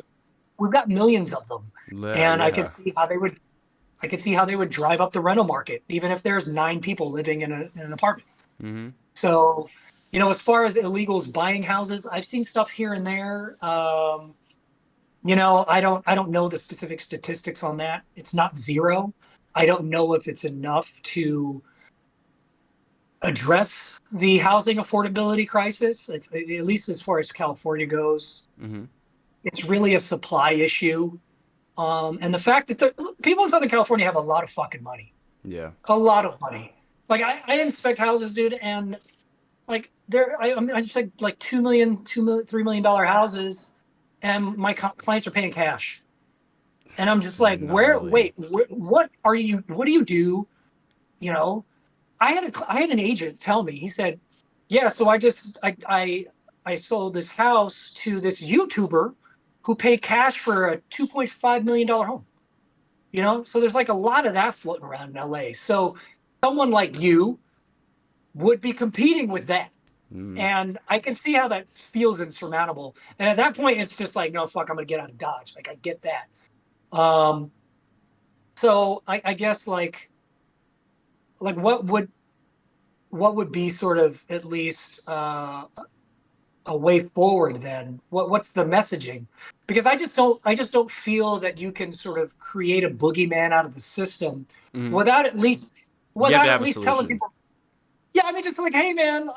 we've got millions of them, and Yeah. I could see how they would drive up the rental market, even if there's 9 people living in an apartment. Mm-hmm. So, as far as illegals buying houses, I've seen stuff here and there. I don't know the specific statistics on that. It's not zero. I don't know if it's enough to address the housing affordability crisis. At least as far as California goes, Mm-hmm. it's really a supply issue. And the fact that the people in Southern California have a lot of fucking money, Yeah. a lot of money. Like I inspect houses, dude, and like I just like 2 million, $3 million houses, and my clients are paying cash, and I'm just It's like, gnarly. what do you do? You know, I had an agent tell me. He said, "Yeah, so I sold this house to this YouTuber who paid cash for a $2.5 million home." So there's like a lot of that floating around in LA. So someone like you would be competing with that. Mm-hmm. And I can see how that feels insurmountable. And at that point, it's just like, no, fuck, I'm gonna get out of Dodge. Like I get that. So I guess like what would be sort of at least a way forward then? What's the messaging? Because I just don't feel that you can sort of create a boogeyman out of the system Mm-hmm. without at least You have without to at have a least telling solution. people, yeah, I mean, just like, hey man,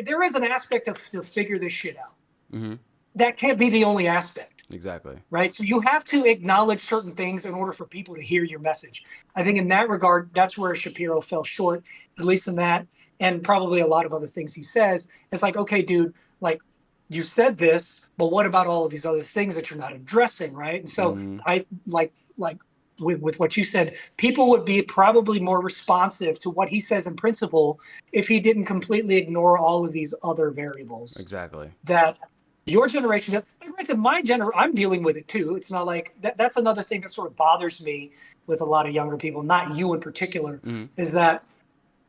there is an aspect of to figure this shit out. Mm-hmm. That can't be the only aspect, Exactly. right? So you have to acknowledge certain things in order for people to hear your message. I think in that regard, that's where Shapiro fell short, at least in that, and probably a lot of other things he says. It's like, okay, dude, like you said this, but what about all of these other things that you're not addressing, right? And so Mm-hmm. I like with what you said, people would be probably more responsive to what he says in principle if he didn't completely ignore all of these other variables Exactly. that your generation, granted, I'm dealing with it too. It's not like that's another thing that sort of bothers me with a lot of younger people, not you in particular, Mm-hmm. is that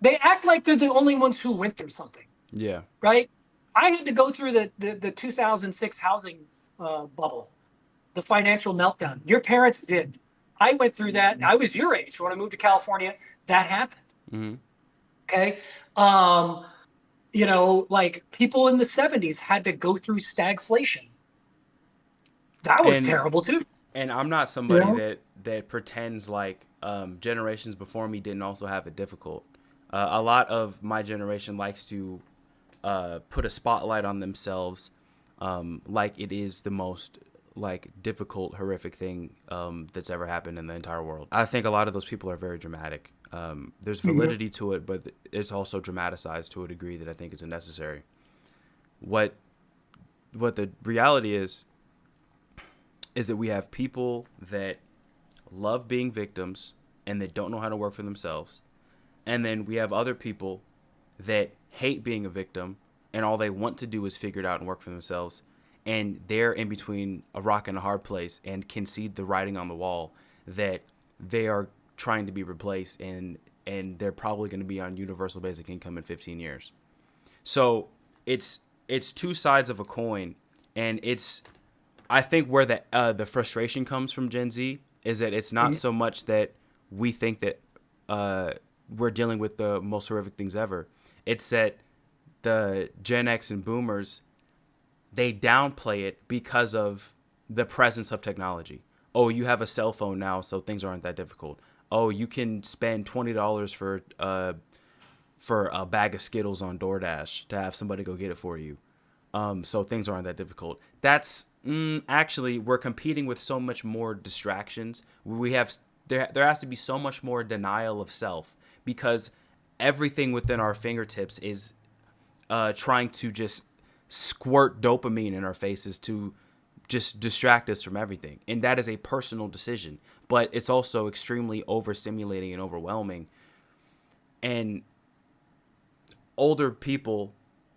they act like they're the only ones who went through something, Yeah. right? I had to go through the 2006 housing bubble, the financial meltdown. Your parents did. I went through that. I was your age when I moved to California. That happened. Mm-hmm. Okay. Like people in the 70s had to go through stagflation. That was And terrible too. I'm not You somebody know? that pretends like generations before me didn't also have it difficult. A lot of my generation likes to put a spotlight on themselves, like it is the most like difficult, horrific thing that's ever happened in the entire world. I think a lot of those people are very dramatic. There's Mhm. validity to it, but it's also dramatized to a degree that I think is unnecessary. What the reality is that we have people that love being victims and that don't know how to work for themselves. And then we have other people that hate being a victim and all they want to do is figure it out and work for themselves. And they're in between a rock and a hard place and can see the writing on the wall that they are trying to be replaced and they're probably going to be on universal basic income in 15 years. So it's two sides of a coin, and it's I think where the frustration comes from Gen Z is that it's not Mhm. so much that we think that uh, we're dealing with the most horrific things ever. It's that the Gen X and Boomers, they downplay it because of the presence of technology. Oh, you have a cell phone now, so things aren't that difficult. Oh, you can spend $20 for a bag of Skittles on DoorDash to have somebody go get it for you. So things aren't that difficult. That's actually we're competing with so much more distractions. We have there has to be so much more denial of self because everything within our fingertips is trying to just squirt dopamine in our faces to just distract us from everything. And that is a personal decision, but it's also extremely overstimulating and overwhelming. And older people,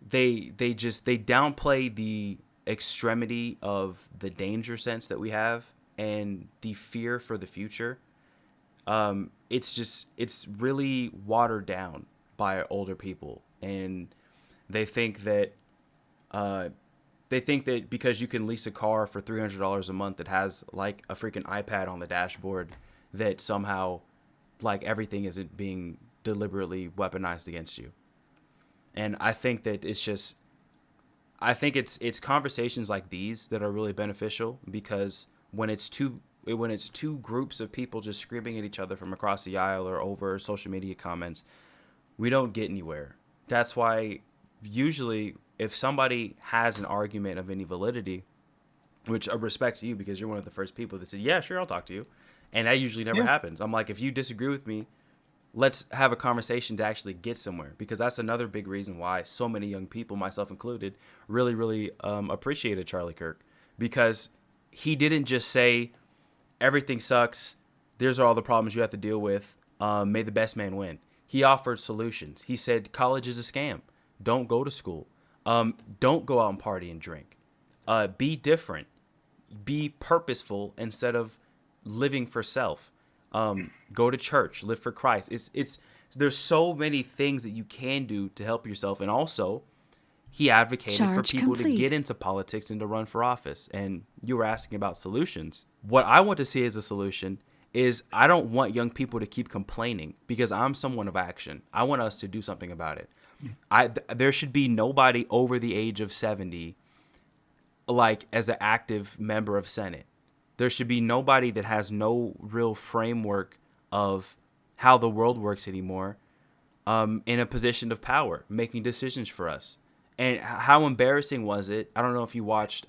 they downplay the extremity of the danger sense that we have and the fear for the future. It's really watered down by older people, and they think that because you can lease a car for $300 a month that has like a freaking iPad on the dashboard, that somehow like everything isn't being deliberately weaponized against you. And I think that it's conversations like these that are really beneficial, because when it's two groups of people just screaming at each other from across the aisle or over social media comments, we don't get anywhere. That's why usually if somebody has an argument of any validity, which I respect to you because you're one of the first people that said, yeah, sure, I'll talk to you. And that usually never Yeah. happens. I'm like, if you disagree with me, let's have a conversation to actually get somewhere, because that's another big reason why so many young people, myself included, really, really appreciated Charlie Kirk, because he didn't just say everything sucks, there's all the problems you have to deal with, may the best man win. He offered solutions. He said college is a scam. Don't go to school. Don't go out and party and drink. Be different. Be purposeful instead of living for self. Go to church. Live for Christ. It's there's so many things that you can do to help yourself, and also he advocated for people to get into politics and to run for office. And you were asking about solutions. What I want to see as a solution is I don't want young people to keep complaining, because I'm someone of action. I want us to do something about it. There should be nobody over the age of 70 like as an active member of Senate. There should be nobody that has no real framework of how the world works anymore, in a position of power, making decisions for us. And how embarrassing was it? I don't know if you watched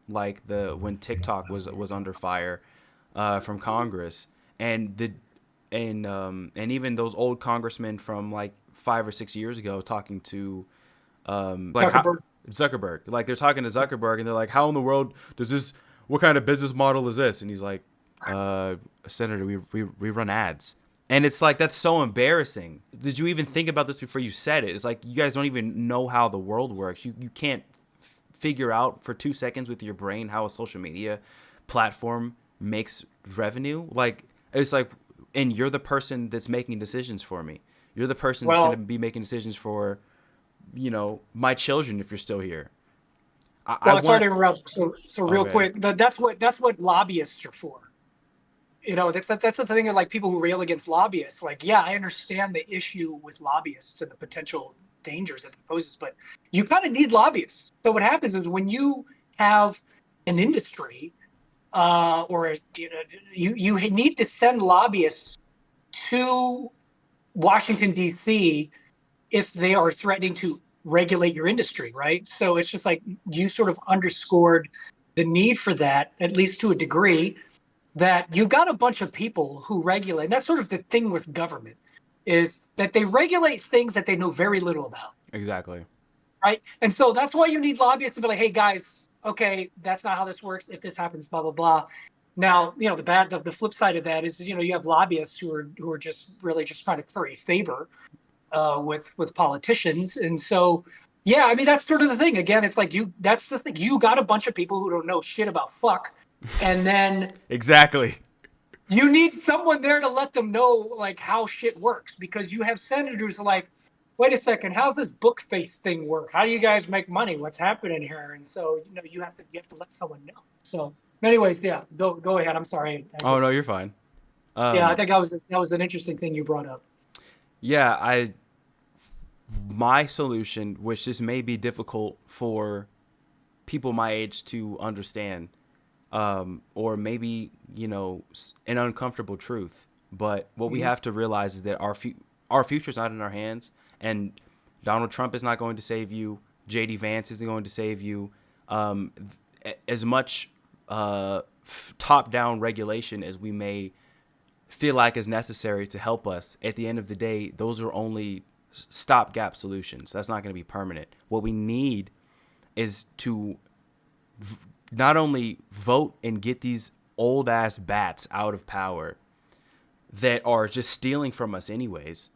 like when TikTok was under fire from Congress, and even those old congressmen from like 5 or 6 years ago talking to like Zuckerberg. Zuckerberg. Like they're talking to Zuckerberg and they're like, how in the world does this, what kind of business model is this? And he's like, Senator, we run ads. And it's like, that's so embarrassing. Did you even think about this before you said it? It's like, you guys don't even know how the world works. You can't figure out for 2 seconds with your brain how a social media platform makes revenue. Like, it's like, and you're the person that's making decisions for me. You're the person that's going to be making decisions for, my children if you're still here. Sorry to interrupt. So real Okay. quick, that's what lobbyists are for. That's the thing of like people who rail against lobbyists. Like, yeah, I understand the issue with lobbyists and the potential dangers that it poses, but you kind of need lobbyists. So what happens is when you have an industry, or you need to send lobbyists to Washington D.C. if they are threatening to regulate your industry, right? So it's just like you sort of underscored the need for that, at least to a degree, that you got a bunch of people who regulate. And that's sort of the thing with government, is that they regulate things that they know very little about. Exactly. Right. And so that's why you need lobbyists to be like, hey, guys, okay, that's not how this works. If this happens, blah, blah, blah. Now, the flip side of that is, you have lobbyists who are just really just trying to curry favor with politicians. And so, yeah, I mean, that's sort of the thing. Again, it's like that's the thing. You got a bunch of people who don't know shit about fuck. And then Exactly. you need someone there to let them know like how shit works, because you have senators like, wait a second, how's this book face thing work? How do you guys make money? What's happening here? And so, you have to let someone know. So anyways, yeah, go ahead. I'm sorry. Oh no, you're fine. Yeah, I think that was an interesting thing you brought up. Yeah, my solution, which this may be difficult for people my age to understand, or maybe an uncomfortable truth, but what we have to realize is that our future's not in our hands, and Donald Trump is not going to save you. JD Vance isn't going to save you. As much top-down regulation as we may feel like is necessary to help us, at the end of the day, those are only stopgap solutions. That's not going to be permanent. What we need is to not only vote and get these old ass bats out of power that are just stealing from us anyways,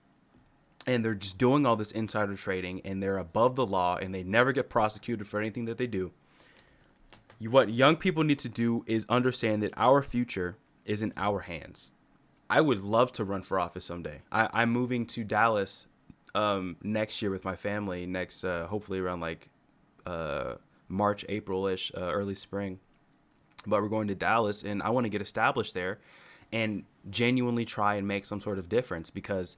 and they're just doing all this insider trading, and they're above the law, and they never get prosecuted for anything that they do. What young people need to do is understand that our future is in our hands. I would love to run for office someday. I'm moving to Dallas next year with my family. Next, hopefully around like March, April-ish, early spring. But we're going to Dallas, and I want to get established there and genuinely try and make some sort of difference, because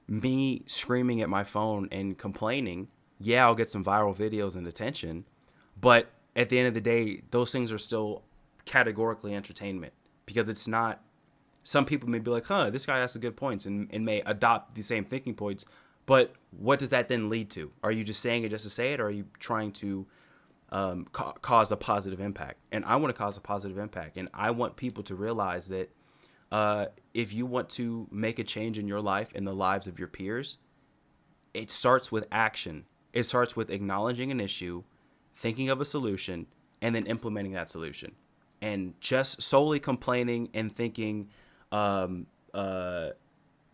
me screaming at my phone and complaining, yeah, I'll get some viral videos and attention, but at the end of the day, those things are still categorically entertainment, because it's not. Some people may be like, huh, this guy has some good points, and may adopt the same thinking points, but what does that then lead to? Are you just saying it just to say it, or are you trying to cause a positive impact? And I want to cause a positive impact, and I want people to realize that if you want to make a change in your life and the lives of your peers, it starts with action. It starts with acknowledging an issue, thinking of a solution, and then implementing that solution. And just solely complaining and thinking um, uh,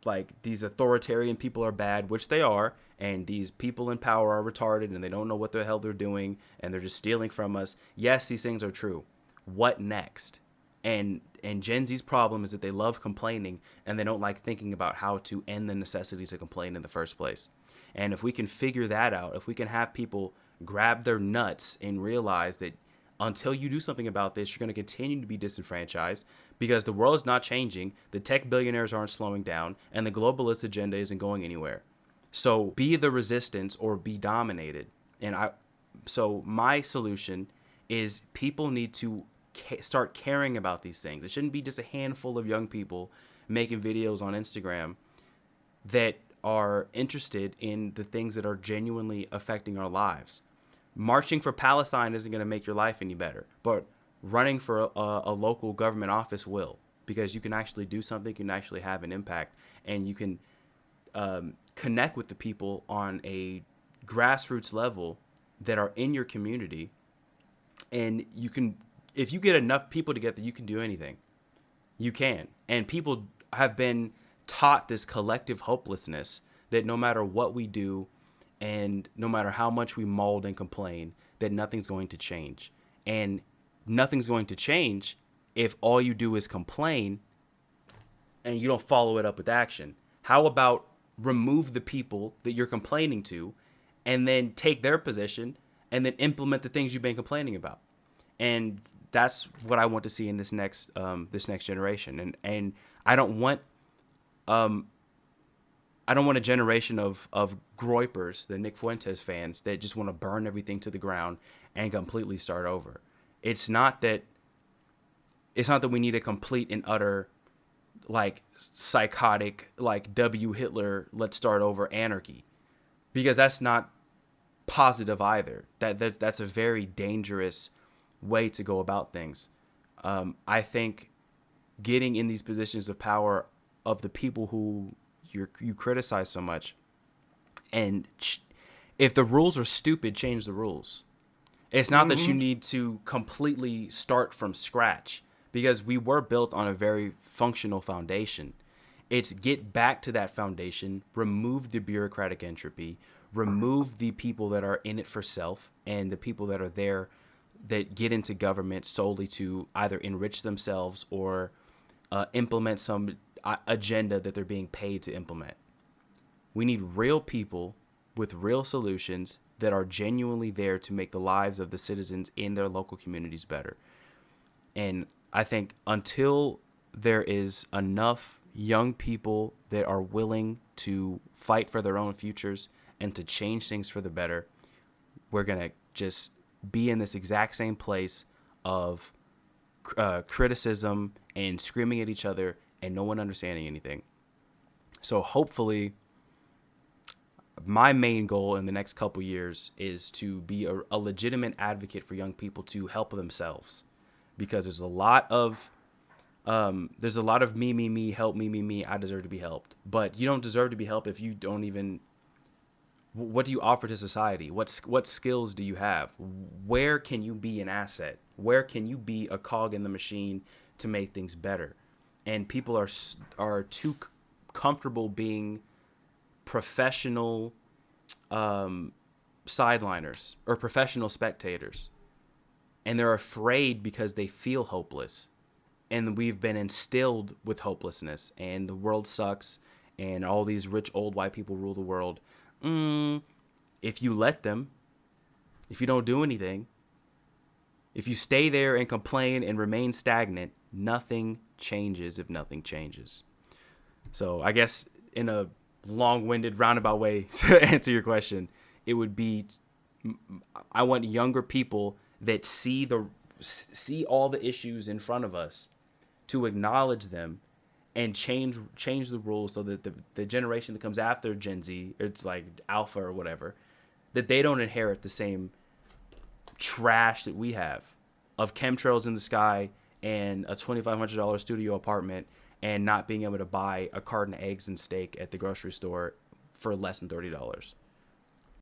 like these authoritarian people are bad, which they are, and these people in power are retarded and they don't know what the hell they're doing and they're just stealing from us. Yes, these things are true. What next? And Gen Z's problem is that they love complaining and they don't like thinking about how to end the necessity to complain in the first place. And if we can figure that out, if we can have people grab their nuts and realize that until you do something about this, you're going to continue to be disenfranchised, because the world is not changing, the tech billionaires aren't slowing down, and the globalist agenda isn't going anywhere. So be the resistance or be dominated. So my solution is people need to start caring about these things. It shouldn't be just a handful of young people making videos on Instagram that are interested in the things that are genuinely affecting our lives. Marching for Palestine isn't going to make your life any better, but running for a local government office will, because you can actually do something, you can actually have an impact, and you can connect with the people on a grassroots level that are in your community. And you can, if you get enough people together, you can do anything. You can. And people have been taught this collective hopelessness that no matter what we do, and no matter how much we maul and complain, that nothing's going to change. And nothing's going to change if all you do is complain and you don't follow it up with action. How about remove the people that you're complaining to and then take their position and then implement the things you've been complaining about? And that's what I want to see in this next generation. And I don't want a generation of groypers, the Nick Fuentes fans, that just want to burn everything to the ground and completely start over. It's not that we need a complete and utter, like, psychotic, like, W. Hitler, let's start over anarchy, because that's not positive either. That's a very dangerous way to go about things. I think getting in these positions of power of the people who you criticize so much, and if the rules are stupid, change the rules. It's not that you need to completely start from scratch, because we were built on a very functional foundation. It's get back to that foundation, remove the bureaucratic entropy, remove the people that are in it for self, and the people that are there that get into government solely to either enrich themselves or implement some agenda that they're being paid to implement. We need real people with real solutions that are genuinely there to make the lives of the citizens in their local communities better. And I think until there is enough young people that are willing to fight for their own futures and to change things for the better, we're going to just be in this exact same place of criticism and screaming at each other and no one understanding anything. So hopefully, my main goal in the next couple years is to be a legitimate advocate for young people to help themselves, because there's a lot of me, help me, I deserve to be helped. But you don't deserve to be helped if you don't even. What do you offer to society? What skills do you have? Where can you be an asset? Where can you be a cog in the machine to make things better? And people are too comfortable being professional sideliners or professional spectators, and they're afraid because they feel hopeless. And we've been instilled with hopelessness, and the world sucks, and all these rich old white people rule the world. If you let them, if you don't do anything, if you stay there and complain and remain stagnant, nothing changes if nothing changes. So I guess in a long-winded roundabout way to answer your question, it would be I want younger people that see all the issues in front of us to acknowledge them and change the rules so that the generation that comes after Gen Z, it's like Alpha or whatever, that they don't inherit the same trash that we have of chemtrails in the sky and a $2,500 studio apartment and not being able to buy a carton of eggs and steak at the grocery store for less than $30.